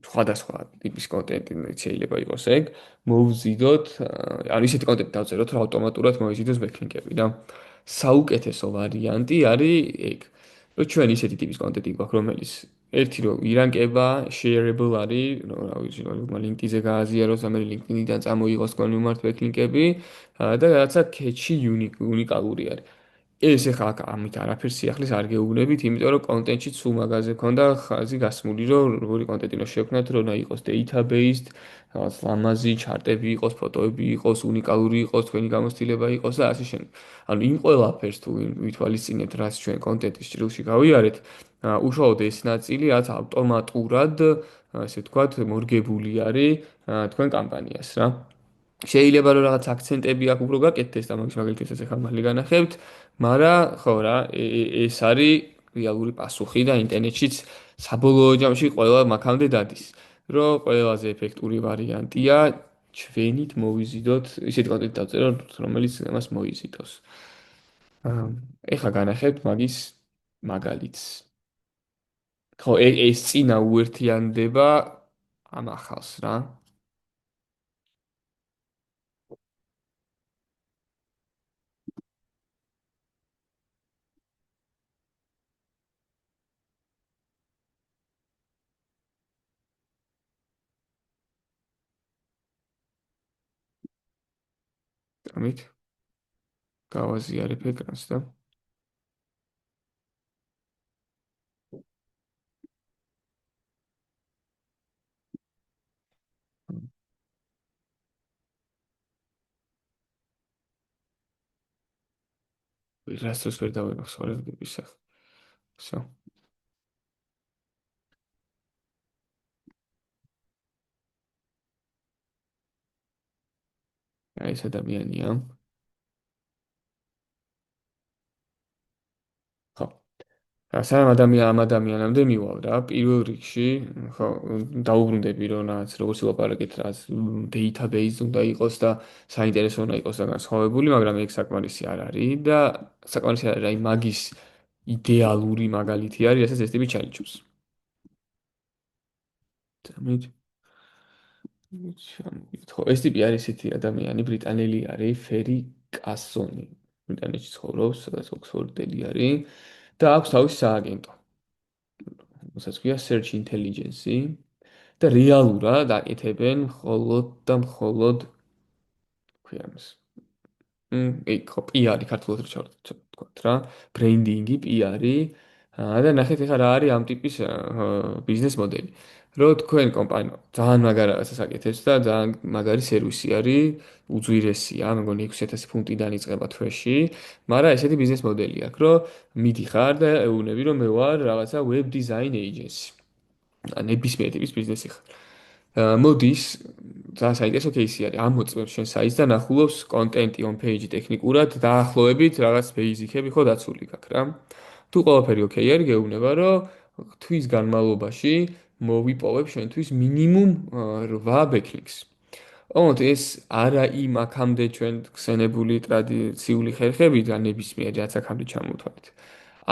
სხვადასხვა ტიპის კონტენტი შეიძლება იყოს ეგ, მოვზიდოთ, ანუ ისეთი კონტენტი დავწეროთ, რომ ავტომატურად მოიზიდოს ბექლინკები და საუკეთესო ვარიანტი არის ეგ. რომ ჩვენ ისეთი ტიპის კონტენტი გვაქვს, რომელიც ერთი რომ ირანკება, shareable არის, რა ვიცი, რომ LinkedIn-ზე გააზიაროს, ამერი LinkedIn-დან წამოიღოს თქვენ მიმართ ბექლინკები და რაღაცა catchy, უნიკალური არის. ეს ეხლა აქ ამით არაფერს სიახლის არ გეუბნებით, იმიტომ რომ კონტენტში სულ მაგაზე ქონდა ხაზი გასმული, რომ როგორი კონტენტი უნდა შევქმნათ, რომ უნდა იყოს data-based, რაღაც ლამაზი ჩარტები იყოს, ფოტოები იყოს, უნიკალური იყოს, თქვენი გამოცდილება იყოს და ასე შემდეგ. ანუ იმ ყველაფერს თუ ვითვალისწინებთ, რაც ჩვენ კონტენტის ჭრილში გავიარეთ, უშუალოდ ეს ნაწილი რაც ავტომატურად, ასე ვთქვათ, მორგებული არის თქვენ კამპანიას რა. შეიძლება რომ რაღაც აქცენტები აქ უფრო გაკეთდეს და მაგის მაგალითებსაც ახლა მალე განახებთ, მაგრამ ხო რა, ეს არის რეალური პასუხი და ინტერნეტშიც საბოლოო ჯამში ყველა მაგამდე დადის, რომ ყველაზე ეფექტური ვარიანტია ჩვენით მოვიზიდოთ ისეთი კონტენტი დავწეროთ, რომელიც მას მოიზიდოს. ეხლა განახებთ მაგის მაგალითს. ხო, ეს წინა უერთიანდება ამ ახალს რა. ამით გავაზიარებ ეკრანს და რასდროს ვერ დავიმახსოვრებდები ისე. всё. აი ეს ადამიანია. ხო. სანამ ამ ადამიანამდე მივალ რა, პირველ რიგში, ხო, დაუბრუნდები რომ როგორც ვილაპარაკეთ, რაც database უნდა იყოს და საინტერესო უნდა იყოს და განსხვავებული, მაგრამ ეგ საკმარისი არ არის და საკმარისი არ არის, აი მაგის იდეალური მაგალითი არის, რასაც ეს ტიპი ჩაიჩუს. დამით ხო, ეს ტიპი არის ესეთი ადამიანი, ბრიტანელი არის, ფერი კასონი. ბრიტანეთში ცხოვრობს, სადაც ოქსფორდელი არის და აქვს თავისი სააგენტო. რომელსაც ქვია Search Intelligence და რეალურად აკეთებენ მხოლოდ და მხოლოდ ქვია მას. ხო, PR-ი ქართულად ვთქვათ რა, ბრენდინგი, PR-ი და ნახეთ ეხლა რა არის ამ ტიპის ბიზნეს მოდელი. რომ თქვენ კომპანია ძალიან მაგარ რაღაცას აკეთებს და ძალიან მაგარი სერვისი არის, უძვირესია, მეგონი 6000 ფუნტიდან იწყება თვეში, მაგრამ ესეთი ბიზნეს მოდელი აქვს, რომ მიდიხარ და ეუბნები, რომ მე ვარ რაღაცა web design agency. ნებისმიერ ტიპის ბიზნესი ხარ. მოდის, ძალიან საინტერესო кейსი არის. ამოწმებს შენ საიტს და ნახულობს კონტენტი on page ტექნიკურად დაახლოებით რაღაც ბეიზიკები ხო დაცული გაქვს რა. თუ ყველაფერი ოკეი არის, გეუბნება, რომ თვის განმავლობაში მოვიპოვებ შენთვის მინიმუმ 8 ბექლინკს. ოღონდ ეს არა იმ აქამდე ჩვენ ხსენებული ტრადიციული ხერხები და ნებისმიერ რაც აქამდე ჩამოვთვალეთ.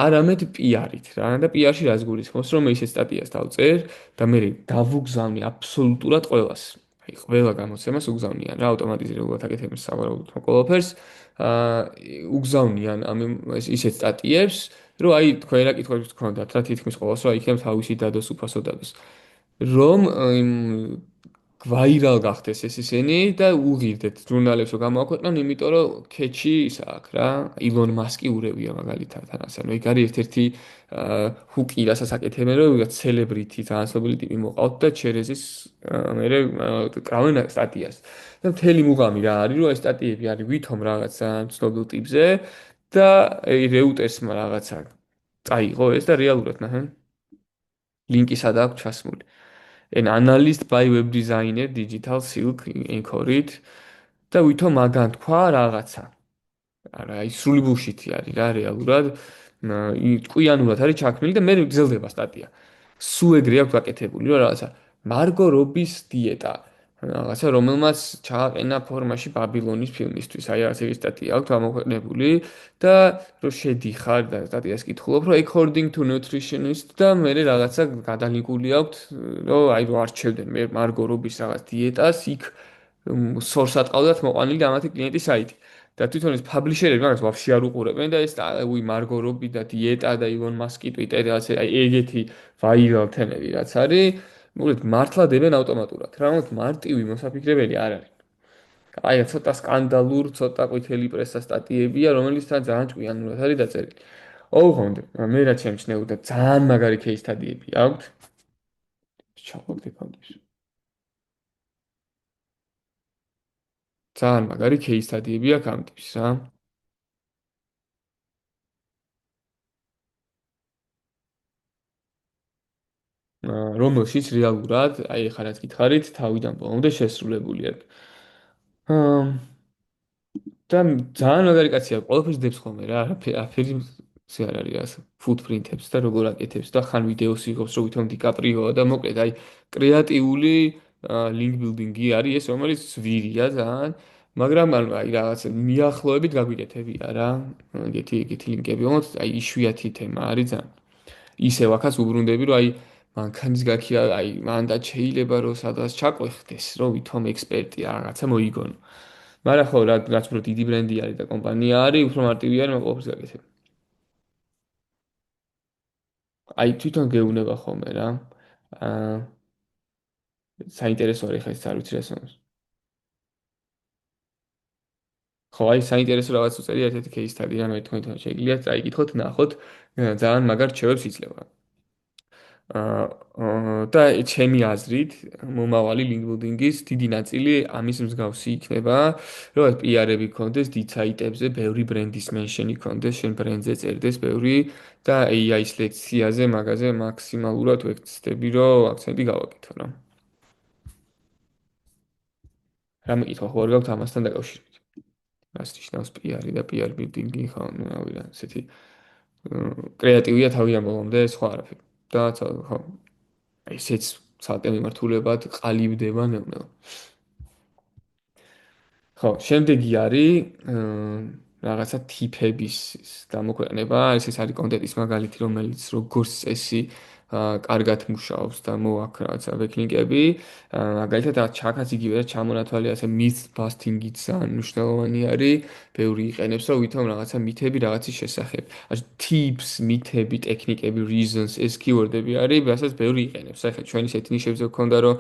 არამედ PR-ით რა და PR-ში რას გულისხმობს, რომ მე ისეთ სტატიას დავწერ და მე დავუგზავნი აბსოლუტურად ყველას. აი, ყველა გამოცემას უგზავნიან რა ავტომატიზირებულად აკეთებენ სავარაუდოდ ყველაფერს. უგზავნიან ამ ისეთ სტატიებს, რომ აი თქვენ რა კითხვებს გქონდათ რა თითქმის ყოველს რა იქნებ თავისი დადოს უფასო დადოს. რომ გვაირალ გახდეს ეს ისინი და უღირდეთ ჟურნალებს რომ გამოაქვეყნონ, იმიტომ რომ ქეჩი ის აქვს რა, ილონ მასკი ურევია მაგალითად ამას. ანუ ეგ არის ერთ-ერთი ჰუკი, რასაც აკეთებენ, რომ ვიღაც ცელებრიტი, ძალიან ცნობილი ტიპი მოყავთ და ჩერეზის მერე კრავენ სტატიას. და მთელი მუღამი რა არის, რომ ეს სტატიები არის ვითომ რაღაც ცნობილ ტიპზე და რეუტერსმა რაღაცა წაიღო ეს და რეალურად ნახე. ლინკი სადა აქვს ჩასმული. An analyst by web designer digital silk encorit და ვითომ მაგან თქვა რაღაცა. არა, ის სრული ბულშიტი არის რა რეალურად. ჭკვიანურად არის ჩაქმნილი და მე გრძელდება სტატია. სულ ეგრე აქვს გაკეთებული, რომ რაღაცა მარგო რობის დიეტა. რაღაცა რომელმაც ჩააყენა ფორმაში ბაბილონის ფილმისთვის. აი რაღაც ეგ სტატია აქვს გამოქვეყნებული და რომ შედიხარ და სტატიას კითხულობ, რომ according to nutritionist და მე რაღაცა გადალინკული აქვს, რომ აი რომ არჩევდნენ მე მარგო რობის რაღაც დიეტას, იქ source-ად ყავდათ მოყვანილი ამათი კლიენტის საიტი. და თვითონ ეს publisher-ები მაგას ვაფშე არ უყურებენ და ეს უი მარგო რობი და დიეტა და ილონ მასკი Twitter-ი რაღაც აი ეგეთი viral თემები რაც არის, მოგეთ მართლა დებენ ავტომატურად. რა თქმა უნდა მარტივი მოსაფიქრებელი არ არის. აი ცოტა სკანდალურ, ცოტა ყვითელი პრესა სტატიებია, რომელიც თან ძალიან ჭკვიანურად არის დაწერილი. ოღონდ მე რაც შემჩნეოდა ძალიან მაგარი case study-ები აქვს. ჩავყოთ კონტექსტი. ძალიან მაგარი case study-ები აქვს ამ ტიპის რა. რომელშიც რეალურად, აი ხა რაც გითხარით, თავიდან ბოლომდე შესრულებული არის. და ძალიან მაგარი კაცია, ყველაფერს დებს ხოლმე რა, არაფერი ზე არ არის რა, ფუტპრინტებს და როგორ აკეთებს და ხან ვიდეოს იღებს, რომ ვითომ დიკაპრიოა და მოკლედ აი კრეატიული ლინკ ბილდინგი არის ეს, რომელიც ძვირია ძალიან, მაგრამ აი რაღაც მიახლოებით გაგვიკეთებია რა, ეგეთი ლინკები, όμως აი იშვიათი თემა არის ძალიან. ისევ ახაც უბრუნდები, რომ აი მანქანის გაქია, აი მანდაც შეიძლება რომ სადღაც ჩაყვეხდეს, რომ ვითომ ექსპერტია რაღაცა მოიგონო. მაგრამ ხო, რაც უფრო დიდი ბრენდი არის და კომპანია არის, უფრო მარტივი არის ყველაფერს გაკეთება. აი თვითონ გეუბნება ხოლმე რა. აა საინტერესო არის ხა ეს არ ვიცი რა სონს. ხო, აი საინტერესო რაღაც უწერია ერთ-ერთი case study რა მე თქვენ შეგიძლია წაიკითხოთ, ნახოთ, ძალიან მაგარ რჩევებს იძლევა. და ჩემი აზრით, მომავალი link building-ის დიდი ნაწილი ამის მსგავსი იქნება, რომ ეს PR-ები გქონდეს დიდ საიტებზე, ბევრი ბრენდის mention-ი გქონდეს, შენ ბრენდზე წერდეს ბევრი და AI სელექციაზე, მაგაზე მაქსიმალურად ვეცდები, რომ აქცენტი გავაკეთო რა. რა მეკითხვა ხო არ გაქვთ ამასთან დაკავშირებით? რას ნიშნავს PR-ი და PR building-ი ხო, რავი რა, ესეთი კრეატივია თავიდან ბოლომდე, სხვა არაფერი. და ხო ესეც ცალკე მიმართულებად ყალიბდება ნელ-ნელა. ხო, შემდეგი არის რაღაცა ტიპების გამოქვეყნება, ეს არის კონტენტის მაგალითი, რომელიც როგორც წესი კარგად მუშაობს და მოაქვს რაღაცა ბექლინკები, მაგალითად ჩაქაც იგივე რა ჩამონათვალი ასე myth busting-იც ძალიან მნიშვნელოვანი არის, ბევრი იყენებს, რომ ვითომ რაღაცა მითები რაღაცის შესახებ. ანუ tips, მითები, ტექნიკები, reasons ეს keyword-ები არის, რასაც ბევრი იყენებს. ახლა ჩვენ ისეთი ნიშებზე გვქონდა, რომ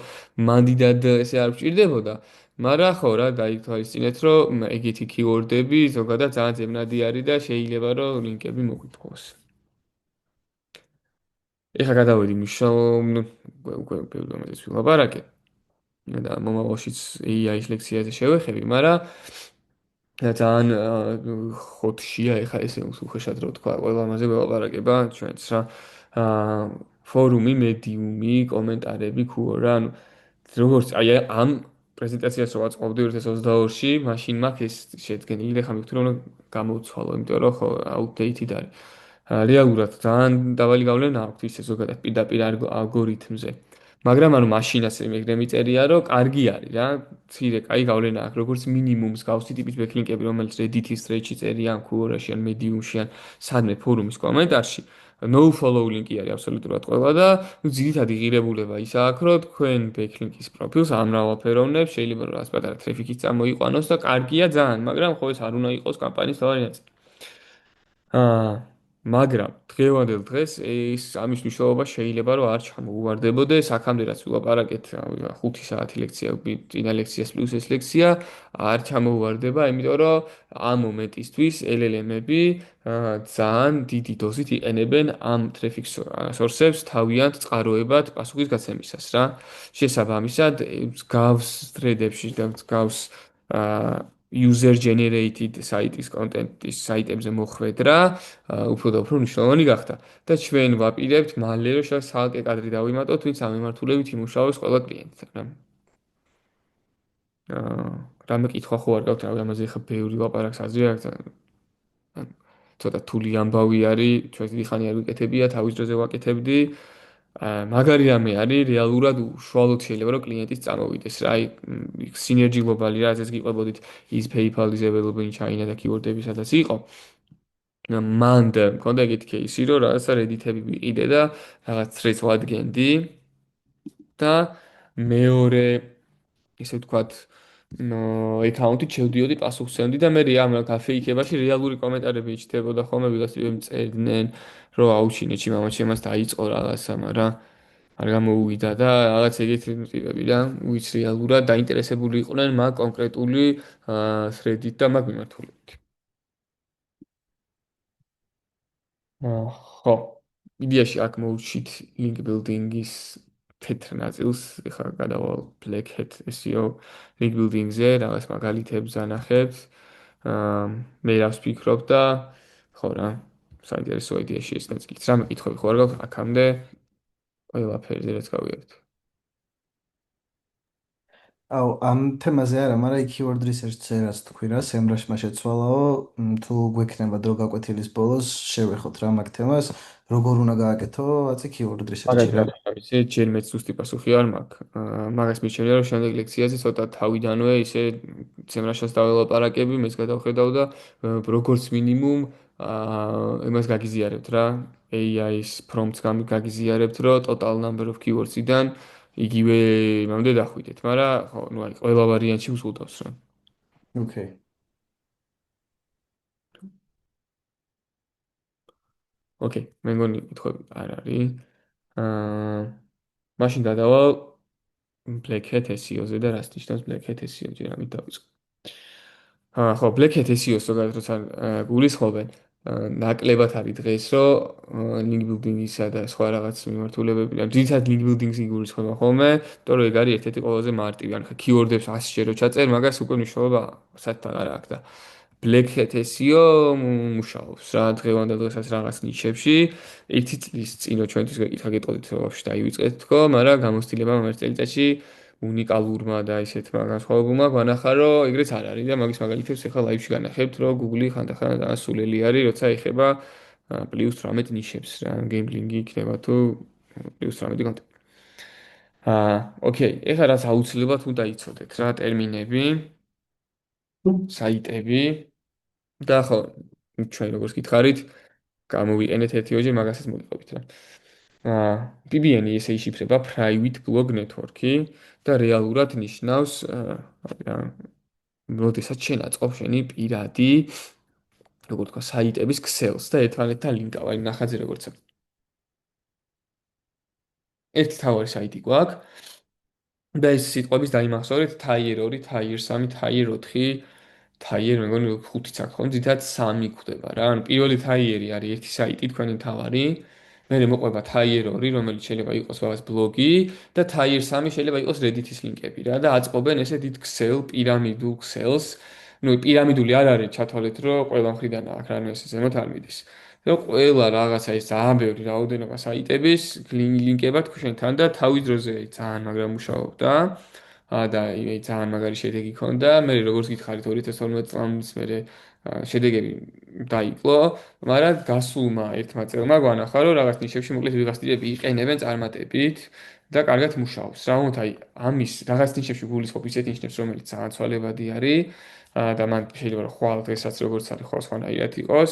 მანდიდად ესე არ ვჭირდებოდა. მაგრამ ხო რა, გაითვალისწინეთ, რომ ეგეთი keyword-ები ზოგადად ძალიან ძებნადი არის და შეიძლება რომ ლინკები მოგვითხოვოს. ეხლა გადავედი უკვე ბევრი ამაზე ვილაპარაკე და მომავალშიც AI-ის ლექციაზე შევეხები, მაგრამ ძალიან ხოთშია ეხლა ესე უხეშად რო თქვა, ყველა ამაზე ველაპარაკება ჩვენც რა. ფორუმი, მედიუმი, კომენტარები, ქუორა, ანუ როგორც აი ამ პრეზენტაციას რო აწყობდი 2022-ში, მაშინ მაქვს ეს შედგენილი და ხა მივხვდი რომ გამოვცვალო, იმიტომ რომ ხო outdated არის. რეალურად ძალიან დაბალი გავლენა აქვს ისე ზოგადად პირდაპირ ალგორითმზე. მაგრამ ანუ მაშინაც მე მიწერია რომ კარგი არის რა, ცირე კაი გავლენა აქვს, როგორც მინიმუმს გავსი ტიპის ბექლინკები, რომელიც Reddit-ის thread-ში წერია, ან Quora-ში, ან Medium-ში, ან სადმე ფორუმის კომენტარში. No follow ლინკი არის აბსოლუტურად ყველა და ძირითადი ღირებულება ის აქვს, რომ თქვენ ბექლინკის პროფილს ამრავალფეროვნებს, შეიძლება რომ რაც პატარა ტრაფიკიც წამოიყვანოს და კარგია ძალიან, მაგრამ ხო ეს არ უნდა იყოს კამპანიის თავი ნაწილი. მაგრამ დღევანდელ დღეს ეს ამის მნიშვნელობა შეიძლება რომ არ ჩამოუვარდებოდეს, აქამდე რაც ვილაპარაკეთ 5 საათი ლექცია, წინა ლექციას პლუს ეს ლექცია არ ჩამოუვარდება, იმიტომ რომ ამ მომენტისთვის LLM-ები ძალიან დიდი დოზით იყენებენ ამ traffic source-ებს თავიანთ წყაროებად პასუხის გაცემისას რა. შესაბამისად, მსგავს thread-ებში და მსგავს user generated საიტის კონტენტის საიტებზე მოხვედრა უფრო და უფრო მნიშვნელოვანი გახდა და ჩვენ ვაპირებთ მალე რომ შეიძლება საალკე კადრი დავიმატოთ, ვინც ამ მიმართულებით იმუშაოს ყველა კლიენტთან რა. რამე კითხვა ხო არ გაქვთ, რავი ამაზე ხა ბევრი ლაპარაკს აზრი აქვს. ცოტა თული ამბავი არის, ჩვენ დიდი ხანი არ ვიკეთებია, თავის დროზე ვაკეთებდი. მაგარი რამე არის, რეალურად უშუალოდ შეიძლება რომ კლიენტის წამოვიდეს რა. აი Synergy Global რა, ეს გიყვებოდით is PayPal is available in China და keyword-ები სადაც იყო. მანდ მქონდა ეგეთი кейსი, რომ რაღაცა Reddit-ები ვიყიდე და რაღაც threads ვადგენდი და მეორე ისე ვთქვათ აკაუნტი შევდიოდი პასუხსცემდი და მე ამ გაფეიქებაში რეალური კომენტარები იჩნდებოდა ხოლმე ვიღაცები წერდნენ რომ აუჩინეთში მამაჩემას დაიწყო რაღაცა, მაგრამ არ გამოუვიდა და რაღაც ეგეთი ტიპები რა, ვიც რეალურად დაინტერესებული იყვნენ მაგ კონკრეტული thread-ით და მაგ მიმართულებით. ხო, იდეაში აქ მოვჩით link building-ის თეთრ ნაწილს, ეხლა გადავალ black hat SEO link building-ზე, რაღაც მაგალითებს ანახებთ. მე რას ვფიქრობ და ხო რა, საინტერესო იდეაში ეს ნაწილიც. რამე კითხვები ხო არ გაქვთ აქამდე? ყველაფერზე რაც გავიარეთ.
აუ, ამ თემაზე არა, მაგრამ keyword research-ზე რაც თქვი რა, SEMrush-მა შეცვალაო, თუ გვექნება დრო გაკვეთილის ბოლოს, შევეხოთ რა მაგ თემას, როგორ უნდა გააკეთო, აცი keyword research-ი რა.
მაგაზე ჯერ მეც ზუსტი პასუხი არ მაქვს. მაგას მიჩნევია რომ შემდეგ ლექციაზე ცოტა თავიდანვე ისე SEMrush-ას დაველაპარაკები, მეც გადავხედავ და როგორც მინიმუმ იმას გაგიზიარებთ რა. AI-ის prompts გაგიზიარებთ, რომ total number of keywords-იდან იგივე იმამდე დახვიდეთ, მაგრამ ხო, ნუ აი ყველა ვარიანტში ვსულდავს რა.
Okay.
ოკეი, მე მგონი კითხვები არ არის. მაშინ გადავალ Black Hat SEO-ზე და რას ნიშნავს Black Hat SEO, ჯერ ამით დავიწყო. ხო, Black Hat SEO-ს ზოგადად როცა გულისხმობენ, ნაკლებად არის დღეს, რომ link building-ისა და სხვა რაღაც მიმართულებები, ძირითადად link building-ს იგულისხმება ხოლმე, იმიტომ რომ ეგ არის ერთ-ერთი ყველაზე მარტივი, ან ხა keyword-ებს 100-ში რო ჩაწერ, მაგას უკვე მნიშვნელობა საერთოდ არ აქვს და Black Hat SEO მუშაობს რა დღევანდელ დღესაც რაღაც ნიჩებში. ერთი წლის წინ რო ჩვენთვის გეკითხა გეტყოდით რომ ვაფშე დაივიწყეთ თქო, მაგრამ გამოცდილებამ ერთ წელიწადში უნიკალურმა და ისეთმა განსხვავებულმა განახა რომ ეგრეც არ არის და მაგის მაგალითებს ახლა ლაივში განახებთ რომ Google-ი ხანდახან სულელი არის, როცა ეხება პლუს 18 ნიშებს რა, გემბლინგი იქნება თუ პლუს 18 კონტენტი. ოკეი, ეხლა რაც აუცილებლად უნდა იცოდეთ რა, ტერმინები, საიტები და ხო, ჩვენ როგორც გითხარით, გამოვიყენეთ ერთი ოჯე, მაგასაც მოგიყვებით რა. PBN-ი ესე იშიფრება private blog network-ი და რეალურად ნიშნავს როდესაც შენ აწყობ შენი პირადი, როგორ თქვა, საიტების ქსელს და ერთმანეთთან ლინკავ, აი ნახაძე როგორც აქვს. ერთი თავარი საიტი გვაქვს და ეს სიტყვების დაიმახსოვრეთ tier 2, tier 3, tier 4, tier მე მგონი 5-იც აქვს ხო? ძირითადად 3 გვხვდება რა. ანუ პირველი tier-ი არის ერთი საიტი, თქვენი თავარი. მერე მოყვება tier 2, რომელიც შეიძლება იყოს რაღაც ბლოგი და tier 3 შეიძლება იყოს Reddit-ის ლინკები რა და აწყობენ ესე დიდ ქსელ, პირამიდულ ქსელს. ნუ პირამიდული არ არის, ჩათვალეთ რომ ყველა მხრიდან აქ რანუ ესე ზემოთ არ მიდის. და ყველა რაღაცა ის ძალიან ბევრი რაოდენობა საიტების ლინკება თქვენთან და თავის დროზე ძალიან მაგრამ მუშაობ და და ძალიან მაგარი შედეგი ჰქონდა. მე როგორც გითხარით 2012 წელს მე შედეგები დაიკლო, მაგრამ გასულმა ერთმა წელმა გვანახა რომ რაღაც ნიშებში მოკლედ ვიღაც ტიპები იყენებენ წარმატებით და კარგად მუშაობს. რა უნდა აი ამის რაღაც ნიშებში გულისხმობ ისეთ ნიშნებს, რომელიც ძალიან ცვალებადი არის და მან შეიძლება რომ ხვალ დღესაც როგორც არის ხო სხვანაირად იყოს.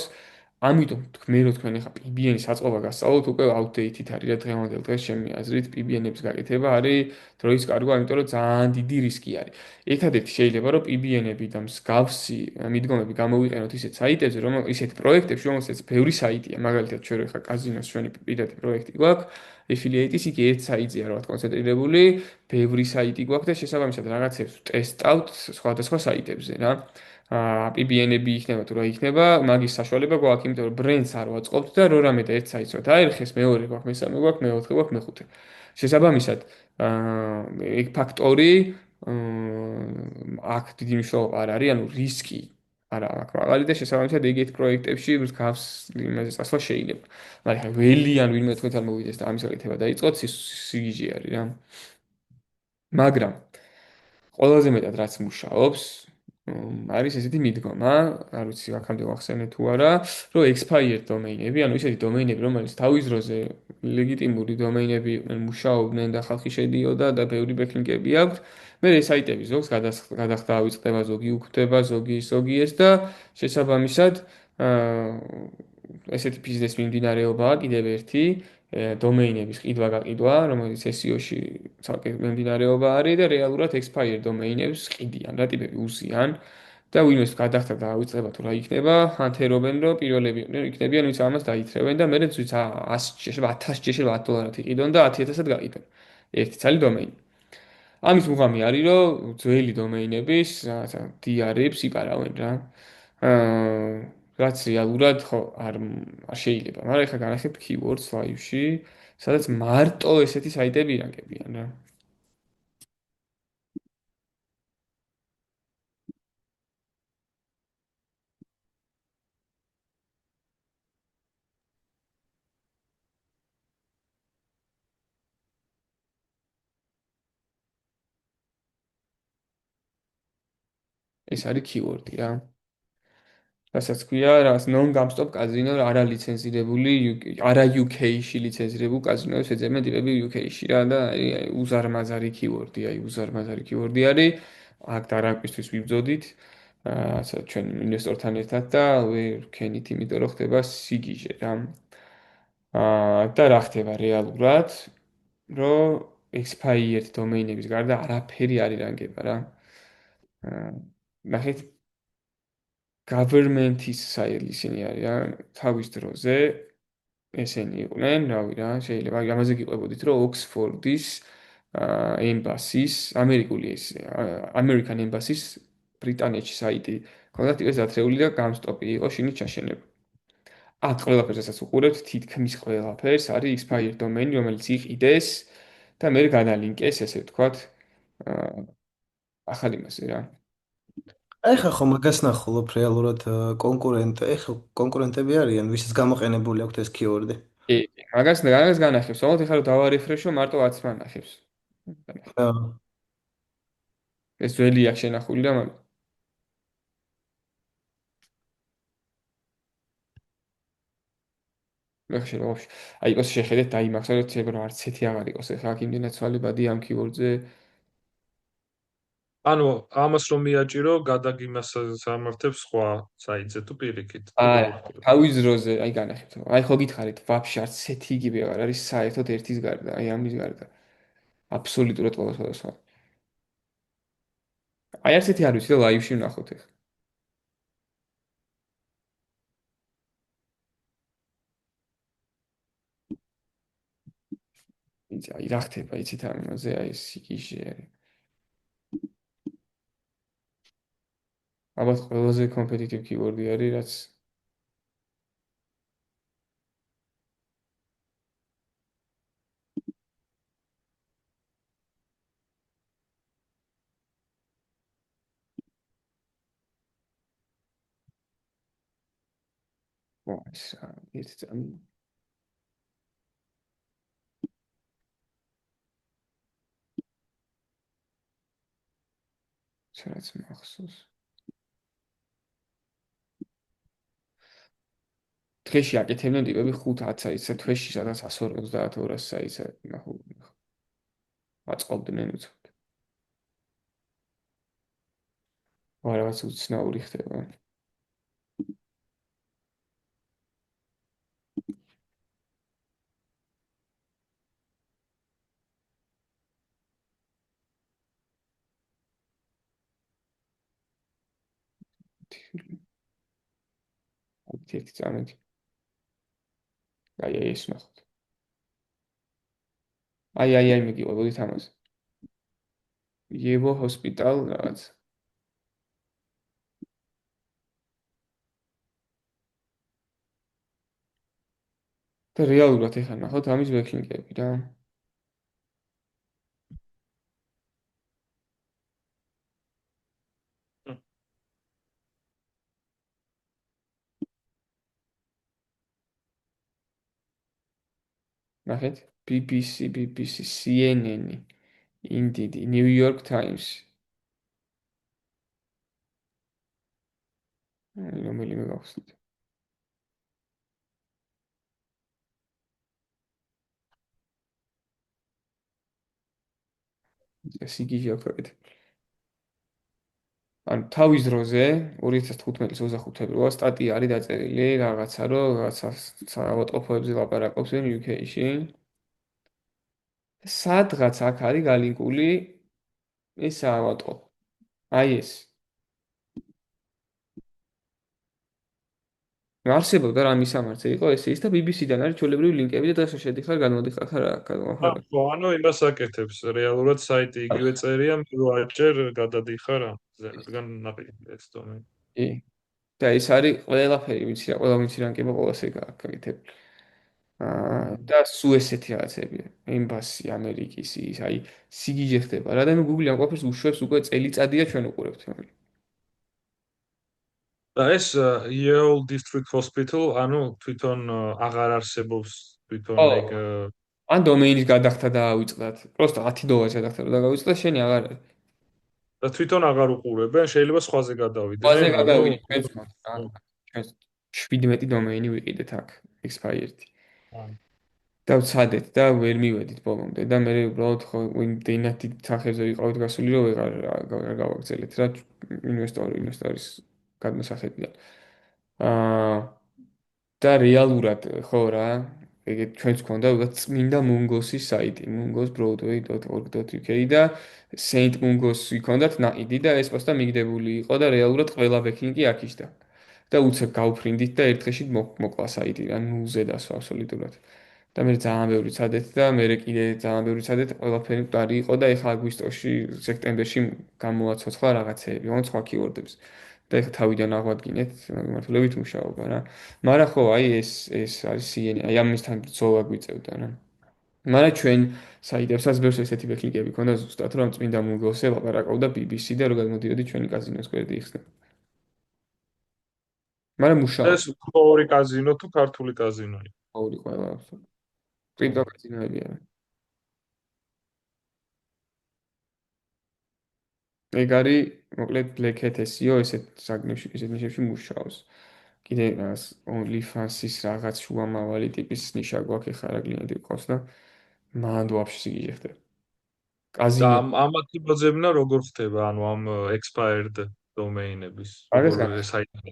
ამიტომ მე რო თქვენ ახლა PBN-ის აწყობა გასწავლოთ, უკვე outdated არის რა დღევანდელ დღეს ჩემი აზრით PBN-ების გაკეთება არის დროის კარგვა, იმიტომ რომ ძალიან დიდი რისკი არის. ერთადერთი შეიძლება რომ PBN-ები და მსგავსი მიდგომები გამოვიყენოთ ისეთ საიტებზე, ისეთ პროექტებში, რომელსაც ბევრი საიტია, მაგალითად ჩვენ ახლა კაზინოს ჩვენი პირადი პროექტი გვაქვს, affiliate-ის იქ ერთ საიტზეა რა თქმა კონცენტრირებული, ბევრი საიტი გვაქვს და შესაბამისად რაღაცებს ტესტავთ სხვადასხვა საიტებზე რა. PBN-ები იქნება თუ რა იქნება, მაგის საშუალება გვაქვს, იმიტომ რომ ბრენდს არ ვაწყობთ და რო რამე და ერთ საიტს ვთ აერხეს, მეორე გვაქვს, მესამე გვაქვს, მეოთხე გვაქვს, მეხუთე. შესაბამისად, ეგ ფაქტორი აქ დიდი მნიშვნელობა არ არის, ანუ რისკი არა აქვს მაღალი და შესაბამისად ეგეთ პროექტებში მსგავს იმაზე წასვლა შეიძლება. მაგრამ ველი ან ვინმე თქვენთან მოვიდეს და ამის გაკეთება დაიწყოთ, სიგიჟე არის რა. მაგრამ ყველაზე მეტად რაც მუშაობს, არის ესეთი მიდგომა, არ ვიცი აქამდე ვახსენე თუ არა, რომ expired დომეინები, ანუ ისეთი დომეინები, რომელიც თავის დროზე ლეგიტიმური დომეინები იყვნენ, მუშაობდნენ და ხალხი შედიოდა და ბევრი ბექლინკები აქვს, მე ეს საიტები ზოგს გადახდა ავიწყდება, ზოგი უქმდება, ზოგი ეს და შესაბამისად ესეთი ბიზნეს მიმდინარეობაა კიდევ ერთი დომეინების ყიდვა-გაყიდვა, რომელიც SEO-ში ცალკე მიმდინარეობა არის და რეალურად expired დომეინებს ყიდიან, რა ტიპები უზიან და ვინმეს გადახდა და ავიწყება თუ რა იქნება, ანთერობენ, რომ პირველები იქნებიან, ვინც ამას დაითრევენ და მე ვინც 100 შეიძლება 1000 შეიძლება $10 იყიდონ და 10000-ად გაყიდონ. ერთი ცალი დომეინი. ამის მუღამი არის, რომ ძველი დომეინების DR-ებს იპარავენ რა. რაც რეალურად ხო არ შეიძლება. მაგრამ ეხლა განახებთ keywords live-ში, სადაც მარტო ესეთი საიტები ირანკებიან რა. ეს არის keyword-ი რა. რასაც ქვია, რას non-GameStop კაზინო არა ლიცენზირებული, არა UK-ში ლიცენზირებულ კაზინოებს ეძებენ ტიპები UK-ში რა და უზარმაზარი keyword-ია, უზარმაზარი keyword-ი არის. აქ დარაკვისთვის ვიბრძოდით, ჩვენ ინვესტორთან ერთად და ვერ ვქენით, იმიტომ რომ ხდება სიგიჟე რა. და რა ხდება რეალურად, რომ expired დომეინების გარდა არაფერი არ ირანგება რა. ნახეთ government-ის საიტი ისინი არის რა, თავის დროზე ესენი იყვნენ, რავი რა, შეიძლება ამაზე გიყვებოდით, რომ Oxford-ის embassy-ის, ამერიკული ეს American Embassy-ის ბრიტანეთში საიტი ქონდათ ეს დათრეული და GameStop-ი იყო შინით ჩაშენებული. აქ ყველაფერსაც უყურებთ, თითქმის ყველაფერს არის expired domain, რომელიც იყიდეს და მე გადალინკეს, ესე ვთქვათ, ახალ იმაზე რა.
ეხლა ხო მაგას ნახულობ რეალურად კონკურენტები არიან, ვისაც გამოყენებული აქვთ ეს keyword-ი.
მაგას განახებს, თუმცა ეხლა რომ დავარეფრეშო, მარტო 10 მანახებს. ეს ძველი აქ შენახული და მაგ მე ხშირ ვაფშე. აი იყოს შეხედეთ დაიმახსოვრეთ, შეიძლება რომ არც ერთი აღარ იყოს ეხლა აქ იმდენად ცვალებადი ამ keyword-ზე.
ანუ ამას რომ მიაჭირო, გადაგიმას სამართებს სხვა საიტზე თუ პირიქით.
თავის დროზე, აი განახებთ. აი ხო გითხარით, ვაფშე არც ერთი იგივე აღარ არის საერთოდ ერთის გარდა, აი ამის გარდა. აბსოლუტურად სხვადასხვა. აი ასეთი არ ვიცი და ლაივში ვნახოთ ეხლა. იცი, აი რა ხდება, იცით ამაზე, აი სიგიჟე არის. ალბათ ყველაზე competitive keyword-ი არის, რაც ეს ერთ წამი რაც მახსოვს. დღეში აკეთებდნენ ტიპები 5-10 საიტზე, თვეში სადაც 150-200 საიტზე აწყობდნენ უცებ. რაღაც უცნაური ხდება. ერთი წამით. აი ეს ნახოთ. აი მიგიყვებოდით ამაზე. Yevo Hospital რაღაც. და რეალურად ეხლა ნახოთ ამის ბექინგები რა. ნახეთ BBC, CNN, Indeed, New York Times. რომელიმე გავხსნით. სიგიჟე აქვს აქეთ. ან თავის დროზე 2015 წლის 25 ფებრუარს სტატია არის დაწერილი რაღაცა რომ რაღაცა საავადმყოფოებზე ლაპარაკობენ UK-ში. სადღაც აქ არის გალინკული ეს საავადმყოფო. აი ეს. არსებობდა რა მისამართზე იყო ესე ის და BBC-დან არის ჩვეულებრივი ლინკები და დღეს შედიხარ განმოდიხარ ხარ რა.
ხო, ანუ იმას აკეთებს, რეალურად საიტი იგივე წერია, მე რო აჭერ გადადიხარ ამაზე, რადგან ნაყიდია ეს დომენი.
კი. და ეს არის ყველაფერი, ვიცი რა, ყველა ვიცი რა ნკება ყოველს ეგ აკეთებ. და სულ ესეთი რაღაცებია. ემბასი ამერიკის ის, აი, სიგიჟე ხდება რა და მე Google ამ ყოფილს უშვებს უკვე წელიწადია ჩვენ უყურებთ.
და ეს Yale District Hospital, ანუ თვითონ აღარ არსებობს თვითონ
ხო.
ეგ
ან დომეინის გადახდა დაავიწყდათ. პროსტა 10 დოლარს გადახდა რომ დავავიწყდა, შენი აღარ არის.
და თვითონ აღარ უყურებენ, შეიძლება სხვაზე გადავიდნენ,
ყველაზე
ანუ
გადავიდეთ ჩვენს მოთ. ჩვენს 17 დომეინი ვიყიდეთ აქ, expired. და ვცადეთ და ვერ მივედით ბოლომდე და მე უბრალოდ ხო იმდენად დიდ სახეზე ვიყავით გასული რომ ვეღარ გავაგრძელეთ რა ინვესტორის გადმოსახედიდან. აა და რეალურად ხო რა ეგეთ ჩვენს გქონდა უბრალოდ წმინდა მუნგოსის საიტი mungosbroadway.org.uk და Saint Mungos-ი ჰქონდათ ნაყიდი და ეს პოსტა მიგდებული იყო და რეალურად ყველა ბექინგი აქ ისდა. და უცებ გავფრინდით და ერთ დღეში მოკლა საიტი რა ნულზე დასვა აბსოლუტურად. და მე ძალიან ბევრი ცადეთ და მე კიდე ძალიან ბევრი ცადეთ ყველაფერი მკვდარი იყო და ეხლა აგვისტოში სექტემბერში გამოვაცოცხლა რაღაცეები, ოღონდ სხვა კიუორდებს. და ეხლა თავიდან აღვადგინეთ მიმართულებით მუშაობა რა. მაგრამ ხო აი ეს არის CNN, აი ამისთან ბრძოლა გვიწევდა რა. მაგრამ ჩვენ საიტებსაც ბევრს ესეთი ბექინგები ქონდა ზუსტად რომ წმინდა მუნგოსზე ლაპარაკობდა BBC და რომ გადმოდიოდი ჩვენი კაზინოს გვერდი იხსნა. მაგრამ მუშაობა.
ეს ორი კაზინო თუ ქართული კაზინოი?
ორი ყველა. კრიპტო კაზინოები არა. ეგ არის მოკლედ Black Hat SEO ესეთ საგნებში, ესეთ ნიშებში მუშაობს. კიდე OnlyFans-ის რაღაც შუამავალი ტიპის ნიშა გვაქვს ეხლა რა კლიენტი გვყავს და მანდ ვაფშე სიგიჟე ხდება.
და
კაზინო
ამათი მოძებნა როგორ ხდება, ანუ ამ expired domain-ების,
არის
როგორ საიტი?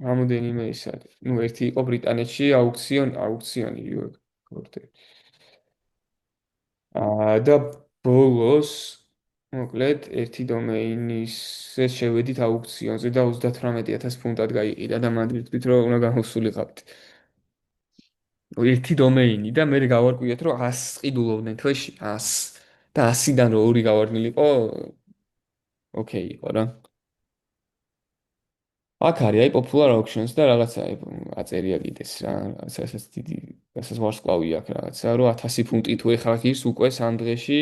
რამოდენიმე ის არის. ნუ ერთი იყო ბრიტანეთში აუქციონი გორდე. და ბოლოს მოკლედ ერთი დომეინისზე შევედით აუქციონზე და 38000 ფუნტად გაიყიდა და მანდ ვიტყვით რომ უნდა გამოსულიყავთ. ერთი დომეინი და მე გავარკვიეთ რომ 100 ყიდულობდნენ თვეში 100 და 100-დან რო ორი გავარდნილიყო ოკეი იყო რა. აქ არის აი popular auctions და რაღაცა აწერია კიდეს რა, რასაც დიდი, რასაც ვარსკვლავი აქვს რაღაცა, რომ 1000 ფუნტი თუ ეხლა ის უკვე სამ დღეში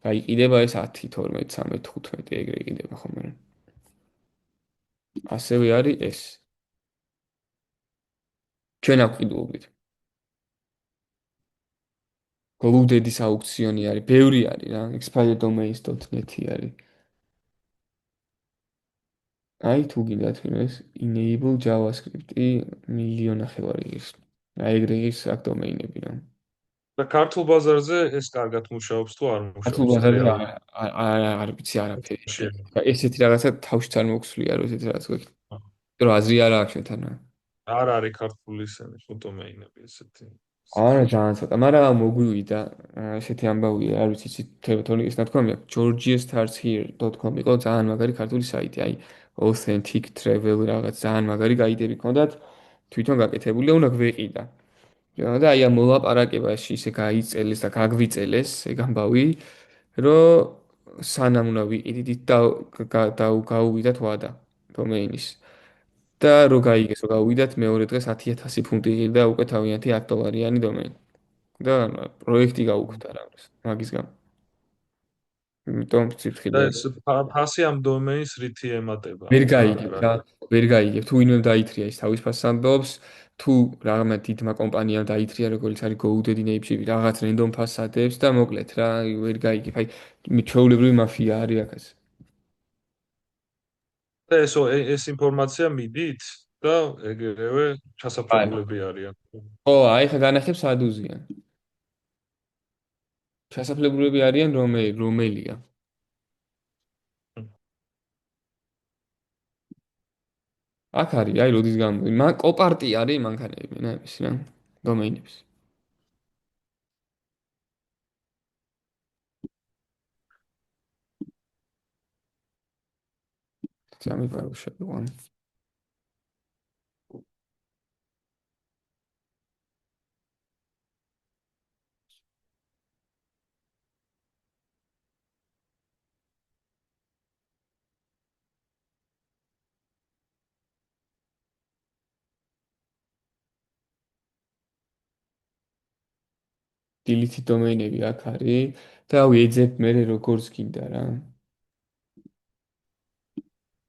გაიყიდება ეს 10, 12, 13, 15 ეგრე იყიდება ხოლმე. ასევე არის ეს. ჩვენ აყიდულობთ. Clouded-ის აუქციონი არის, ბევრი არის რა, expireddomains.net-ი არის. აი თუ გინდათ ეს enable javascript-ი მილიონახევარი ის. აი ეგრე ის აქ დომეინები რა.
და ქართულ ბაზარზე ეს კარგად მუშაობს თუ არ
ქართულ
მუშაობს?
ბაზარზე არ ვიცი არაფერი. ესეთი რაღაცა თავში წარმოგცვლია რომ ესეთი რაღაც გვექ. რომ აზრი არ აქვს ჩვენთან.
არ არის ქართული ისინი დომეინები ესეთი.
არა ძალიან ცოტა, მაგრამ მოგვივიდა ესეთი ამბავია, არ ვიცი თეორიის ნათქვამია georgiastartshere.com იყო ძალიან მაგარი ქართული საიტი, აი authentic travel რაღაც ძალიან მაგარი გაიდები ქონდათ, თვითონ გაკეთებულია, უნდა გვეყიდა. და აი ამ მოლაპარაკებაში ისე გაიწელეს და გაგვიწელეს ეგ ამბავი, რომ სანამ უნდა ვიყიდით და გაუვიდათ ვადა დომეინის. და რო გაიგეს, რომ გავიდათ მეორე დღეს 10,000 ფუნტი ღირდა უკვე თავიანთი $10 დომეინი. და პროექტი გაუქმდა რამეს, მაგის გამო. იმიტომ
და
ციფრიდან
ეს ფასი ამ დომეინს რითი ემატება?
ვერ
რა
გაიგებ
რა
რა, ვერ გაიგებ. თუ ვინმე დაითრია ის თავის ფასს ამბობს, თუ რაღაცა დიდმა კომპანიამ დაითრია, როგორც არის GoDaddy, Namecheap, რაღაც random ფასს ატებს და მოკლედ რა, ვერ გაიგებ. აი, ჩვეულებრივი მაფია არის აქაც.
და ეს ინფორმაცია მიდით და ეგრევე
აი,
ჩასაფრებულები არიან.
ხო, აი ხა განახებს ადუზიან. ჩასაფლებულები არიან რომელია? აქ არის, აი, როდის გამოვიდა. მან კოპარტი არის მანქანები, ნაების რა, დომეინების. წამიყარო შეგვან. დილითი დომეინები აქ არის და ვიეძებ მე როგორც გინდა რა.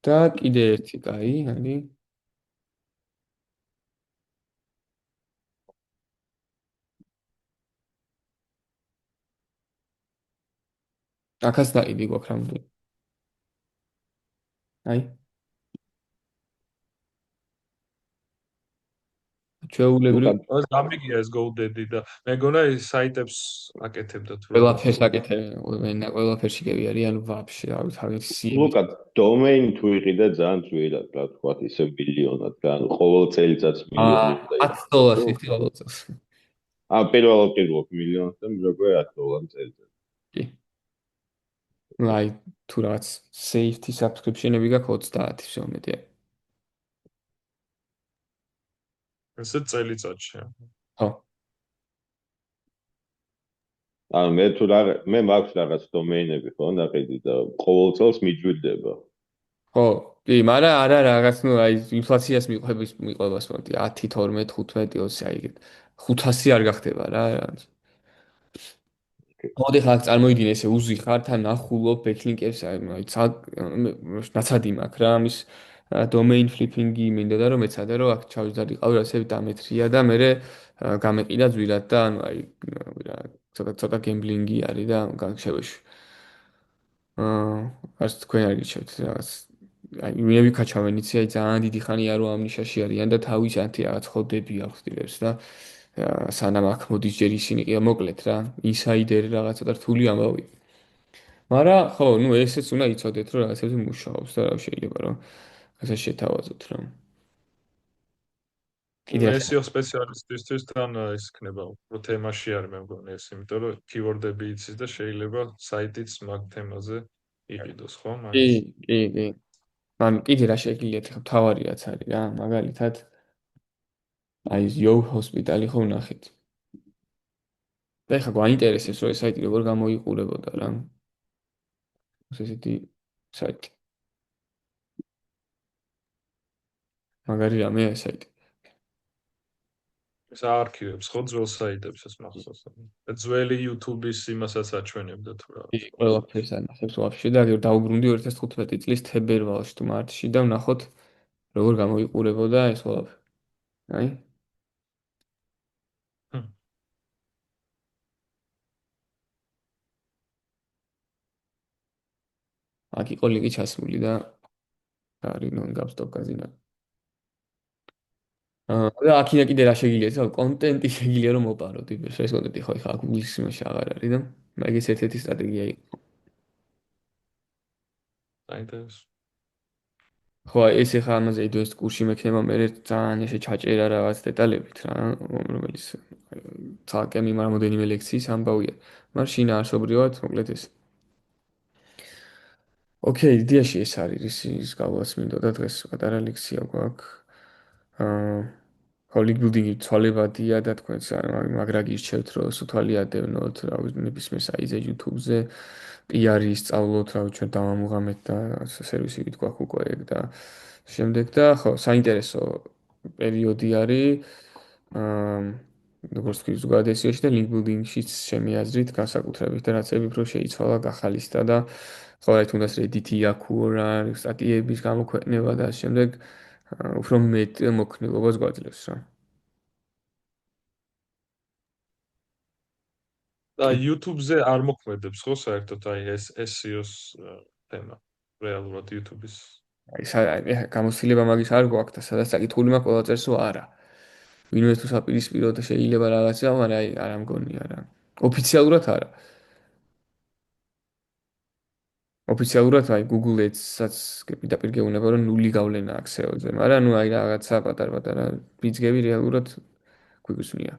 და კიდე ერთი კაი არის. აქაც დაიდი გვაქვს რამოდენიმე. აი,
ლუკა,
ჩვეულებრივ
ეს გამიგია ეს GoDaddy და მეგონა ის საიტებს აკეთებდა თუ რაღაცა.
ყველაფერს აკეთებენ და ყველაფერში გები არიან ვაფშე, რა ვიცი, თავის სიები.
ლუკა, დომეინი თუ იყიდა ძალიან ძვირად, რა თქვა, ისე მილიონად, ან ყოველ წელიწადს მილიონი უნდა
$10
იყიდო.
იხდი ყოველ წელს.
პირველად მილიონს და მეგონა $10 წელიწადს.
კი. აი, თუ რაღაც safety subscription-ები გაქვს 30 всё მეტია.
ესე წელიწადში.
ხო.
ანუ მე მაქვს რაღაც დომეინები ხო, ნაყიდი და ყოველ წელს მიჯვირდება.
ხო, კი, მაგრამ არა რაღაც, ნუ აი ინფლაციას მიყვებას მოდი 10, 12, 15, 20, აი 500 არ გახდება რა. მოდი ხარ წარმოიდგინე ესე უზიხარ თან ნახულობ ბექლინკებს აი ნაცადი მაქვს რა ამის დომეინ ფლიპინგი მინდოდა რომ ეცადე რომ აქ ჩავიზარდიყავი ასე დამეთრია და მე გამეყიდა ძვირად და ანუ აი რა ცოტა გემბლინგი არის და განხშევაში არც თქვენ არ გიჩვენთ რაღაც აი მე ვიქაჩავენ იცი აი ძალიან დიდი ხანია რომ ამ ნიშაში არიან და თავის ანთი რაღაც ხოდები აქვს დილებს და სანამ აქ მოდის ჯერ ისინი კი მოკლედ რა ინსაიდერი რაღაცა და რთული ამბავი. მაგრამ ხო, ნუ ესეც უნდა იცოდეთ რომ რაღაცებზე მუშაობს და რა შეიძლება რომ ასე შეთავაზოთ რა. კიდე რა
SEO სპეციალისტისთვის თან ის იქნება უფრო თემაში არის მე მგონი ეს, იმიტომ რომ keyword-ები იცის და შეიძლება საიტიც მაგ თემაზე იყიდოს, ხო?
კი,
მაინც.
კი. მან კიდე რა შეგიძლიათ ხო თავარი რაც არის რა, მაგალითად აი Yo Hospital-ი ხო ნახეთ. და ეხლა გვაინტერესებს რომ ეს საიტი როგორ გამოიყურებოდა რა. ესეთი საიტი. მაგარი რამეა ეს საიტი.
ეს არქივებს ხო ძველ საიტებს ეს მახსოვს. და ძველი YouTube-ის იმასაც აჩვენებდა თუ რა.
კი, ყველაფერს ანახებს ვაფშე და დაუბრუნდი 2015 წლის თებერვალში თუ მარტში და ვნახოთ როგორ გამოიყურებოდა ეს ყველაფერი. აი აქ იყო ლინკი ჩასმული და არის ნუ გავსტოპ გაზინა. და აქ კიდე რა შეგიძლიათ, ხო, კონტენტი შეგიძლია რომ მოპაროთ, ეს კონტენტი ხო ხა აქ გულის იმაში აღარ არის და მაგის ერთ-ერთი სტრატეგია იყო.
საინტერესო.
ხო, ეს ახლა ამაზე იდეოს კურსში მექნება მე ძალიან ესე ჩაჭერა რაღაც დეტალებით რა, რომელიც ცალკე მიმარ მომდენიმე ლექციის ამბავია. მაგრამ შინ არსობრივად მოკლედ ეს. ოკეი, იდეაში ეს არის ის გავაც მინდოდა დღეს პატარა ლექსია გვაქვს. აა ჰოლიგ ბილდინგი ცვალებადია და თქვენს მაგრა გირჩევთ რომ სუთვალი ადევნოთ რა ვიცი ნებისმიერ საიტზე YouTube-ზე PR-ი სწავლოთ რა ვიცი ჩვენ დავამუღამეთ და სერვისი გვაქვს უკვე ეგ და შემდეგ და ხო საინტერესო პერიოდი არის აა როგორც თქვი ზოგადად SEO-ში და link building-შიც ჩემი აზრით განსაკუთრებით და რაც ები უფრო შეიცვალა გახალისდა და ხო რა თუნდაც Reddit-ი აქ რა სტატიების გამოქვეყნება და ამ შემდეგ უფრო მეტ მოქნილობას გვაძლევს რა.
და YouTube-ზე არ მოქმედებს ხო საერთოდ აი ეს SEO-ს თემა რეალურად YouTube-ის
აი გამოცდილება მაგის არ გვაქვს და სადაც საკითხული მაქვს ყველა წერს რომ არა. ვინმე თუ საპირისპირო და შეიძლება რაღაცა, მაგრამ აი არ ამგონია რა. ოფიციალურად არა. ოფიციალურად აი Google Ads-საც პირდაპირ გეუბნება რომ ნული გავლენა აქვს SEO-ზე, მაგრამ ნუ აი რაღაცა პატარ-პატარა ბიძგები რეალურად გვიგზნია.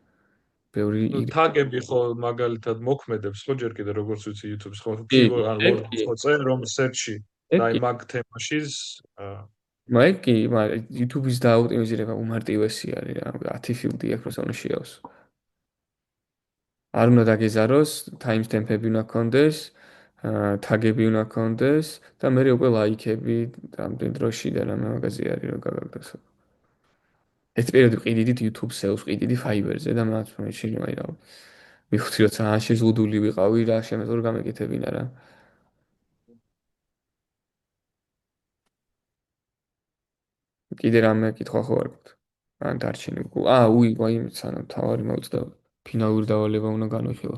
ბევრი
ну თაგები ხო მაგალითად მოქმედებს ხო ჯერ კიდე როგორც ვიცი YouTube-ს ხო
კი,
keyword ან
ეგ
words
კი,
ხო წერ რომ search-ი
ეგ
და აი
კი.
მაგ თემაში
მაიკი, მაგრამ YouTube-ის დააოპტიმიზირება უმარტივესი არის რა. 10 ფილდი აქვს რომ შეავს. არ უნდა დაგეზაროს, timestamp-ები უნდა გქონდეს, თაგები უნდა გქონდეს და მე უკვე ლაიქები რამდენ დროში და რამე მაგაზი არის რომ გაგაგდეს. ეს პერიოდი ყიდიდით YouTube SEO-ს ყიდიდი Fiverr-ზე და მათ მეჩინო აი რა. მივხვდი რომ ძალიან შეზღუდული ვიყავი რა, შემეძლო გამეკეთებინა რა. კიდე რამე კითხვა ხო არ გქონდა. ან დარჩენი. უი, ვაი, სანამ თავარი მოვწდა, ფინალური დავალება უნდა განვიხილო.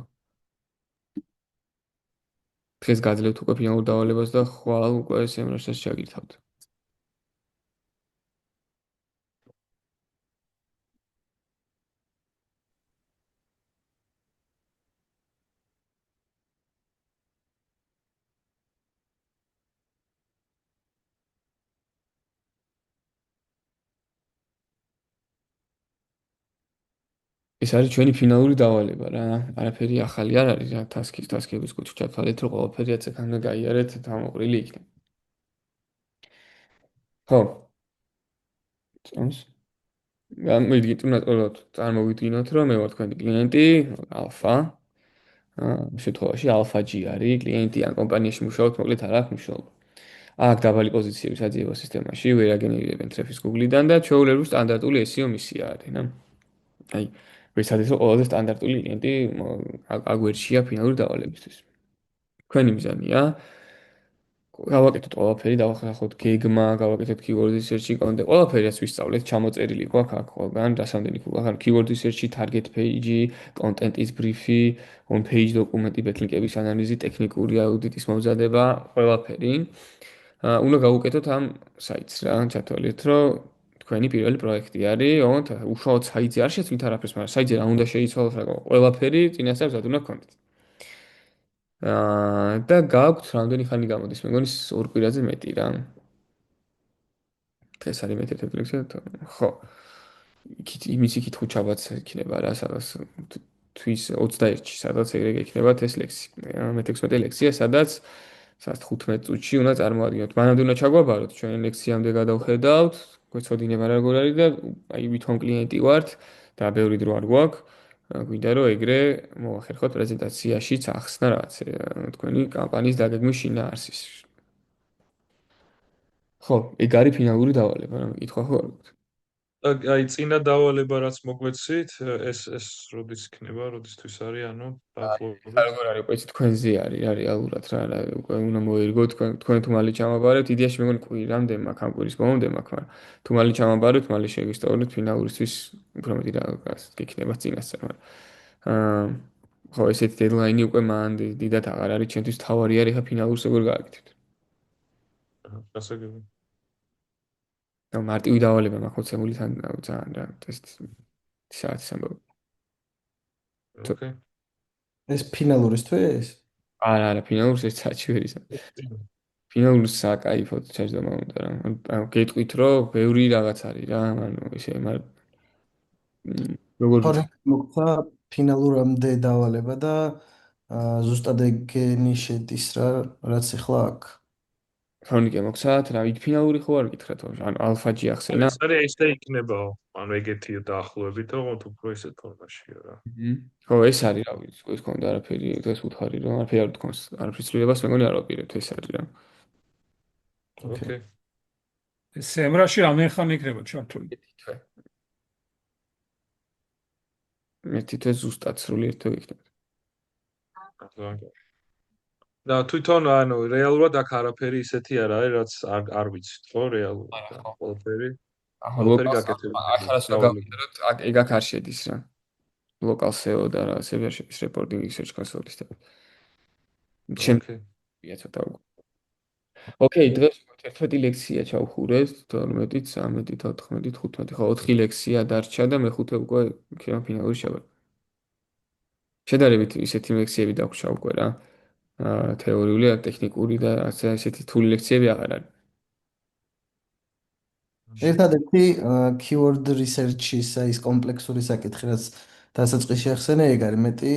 დღეს გაძლევთ უკვე ფინალურ დავალებას და ხვალ უკვე სემესტრს შეგირთავთ. ეს არის ჩვენი ფინალური დავალება რა. არაფერი ახალი არ არის რა. ტასკების კუთხე ჩათვალეთ რომ ყველაფერი აცექამდე გაიარეთ დამოყრილი იქნება. ხო. წამს. გამიგით უნდა ყოლოთ წარმოვიდგინოთ რომ მე ვარ თქვენი კლიენტი, ალფა. შემთხვევაში ალფა G არის კლიენტი ან კომპანიაში მუშაობთ, მოკლედ არ აქვს მნიშვნელობა. აქ დაბალი პოზიციები საძიებო სისტემაში ვერ აგენერირებენ ტრაფიკს Google-დან და ჩვეულებრივ სტანდარტული SEO მისია არის რა. აი, ვეცადეთ რომ ყველაზე სტანდარტული კლიენტი აგვერჩია ფინალური დავალებისთვის. თქვენი მიზანია გავაკეთოთ ყველაფერი, დავახერხოთ გეგმა, გავაკეთოთ keyword research-ი, კონტენტ, ყველაფერი რაც ვისწავლეთ, ჩამოწერილი გვაქვს აქ ყველგან, დასამდენი გვაქვს, keyword research-ი, target page-ი, content-ის brief-ი, on page დოკუმენტი, ბექლინკების ანალიზი, ტექნიკური აუდიტის მომზადება, ყველაფერი. უნდა გავუკეთოთ ამ საიტს რა, ჩათვალეთ, რომ თქვენი პირველი პროექტი არის, ოღონდ უშუალოდ საიტზე არ შეცვლით არაფერს, მაგრამ საიტზე რა უნდა შეიცვალოთ, რა ყველაფერი წინასწარ ზად უნდა გქონდეთ. და გაქვთ რამდენი ხანი გამოდის, მეგონი 2 კვირაზე მეტი რა. დღეს არის მე-11 ხო. იმის იქით ხუჩაბაც იქნება რა, სადაც თვის 21-ში, სადაც ეგრე იქნება ეს ლექსი. მე-16 ლექსია, სადაც 15 წუთში უნდა წარმოადგინოთ. მანამდე უნდა ჩაგვაბაროთ, ჩვენ ლექსიამდე გადავხედავთ, გვეცოდინება რა როგორ არის და აი ვითომ კლიენტი ვართ და ბევრი დრო არ გვაქვს. გვინდა რომ ეგრე მოახერხოთ პრეზენტაციაშიც ახსნა რაღაც თქვენი კამპანიის დაგეგმვის შინაარსის. ხო, ეგ არის ფინალური დავალება, რა მეკითხვა ხო არ გქონდა.
აი წინა დავალება რაც მოგვეცით ეს როდის იქნება, როდისთვის არის, ანუ დაახლოებით
როგორ არის უკვე თქვენზე არის რა რეალურად რა უკვე უნდა მოერგოთ თქვენ თუ მალე ჩამაბარებთ იდეაში მეგონი კვირამდე მაქვს ამ კვირის ბოლომდე მაქვს მაგრამ თუ მალე ჩამაბარებთ მალე შეგისწავლეთ ფინალურისთვის უფრო მეტი რაღაც გიქნება წინასწარ მაგრამ ხო ესეთი დედლაინი უკვე მან დიდად აღარ არის ჩვენთვის თავარი არის ხა ფინალურს როგორ გააკეთებთ
გასაგები
და მარტივი დავალება მაქვს მოცემული თან ძალიან რა ტესტ საათის ამბავი
ოკეი
ეს ფინალურისთვის?
არა ფინალურს ეს საათი ვერ ისა ფინალურს საკაიფოდ ჩაჯდომა უნდა რა ანუ გეტყვით რომ ბევრი რაღაც არის რა ანუ ისე როგორ
თორე მოგცა ფინალურამდე დავალება და ზუსტად ეგენი შედის რა რაც ახლა აქვს.
ქრონიკა მოგცათ რა იქ ფინალური ხო არ გითხრათ ანუ ალფაჯი ახსენა
ეს არის ესე იქნებაო. ანუ ეგეთი დაახლოებით, თუმცა უფრო ისეთ ფორმაშია რა.
ხო ეს არის რა ვიცი ეს კონდა არაფერი დღეს უთხარი რომ არაფერი არ თქონს არაფრის ცვლილებას მეგონი არ ვაპირებთ ეს არის რა
ოკეი.
ეს სემრაში რამდენი ხანი იქნება ჩართული?
თვე ერთი თვე ზუსტად სრულიად თუ იქნება
და თვითონ ანუ რეალურად აქ არაფერი ისეთი არ არის, რაც არ ვიცით, ხო, რეალურად. ყველაფერი
ახლა
ყველაფერი
ლოკალს
გაკეთებული.
ახლა რა გავიგეთ აქ ეგ აქ არ შედის რა local SEO და რა server შედის reporting research console-ის და შემია ცოტა უკვე ოკეი დღეს 11 ლექსია ჩავხურეთ 12 13 14 15 ხო 4 ლექსია დარჩა და მეხუთე უკვე იქნება ფინალური შევა შედარებით ისეთი ლექსიები დაგვჭა უკვე რა თეორიული და ტექნიკური და ასე ესეთი თული ლექციები აღარ არის
ერთადერთი keyword research-ის ის კომპლექსური საკითხი რაც დასაწყისში ახსენე ეგ არის მეტი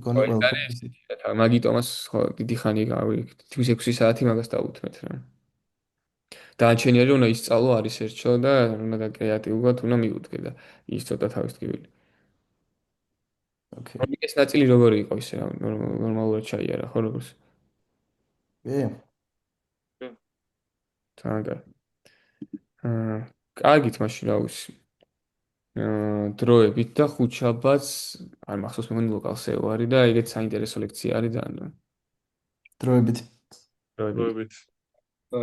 მგონი
ყველა მაგიტომას ხო დიდი ხანი თითქმის 6 საათი მაგას დავუთმეთ რა დაანჩენია რომ უნდა ისწავლო არის სერჩო და უნდა და კრეატიულად უნდა მიუდგე და ის ცოტა თავის ტკივილი
ოკეი
ეს ნაწილი როგორი იყო ისე რა ნორმალურად ჩაიარა ხო როგორც თანგა კარგით მაშინ რა ვიცი დროებით და ხუთშაბათს არ მახსოვს მეგონი local SEO არის და ეგეც საინტერესო ლექცია არის ძალიან
დროებით
დროებით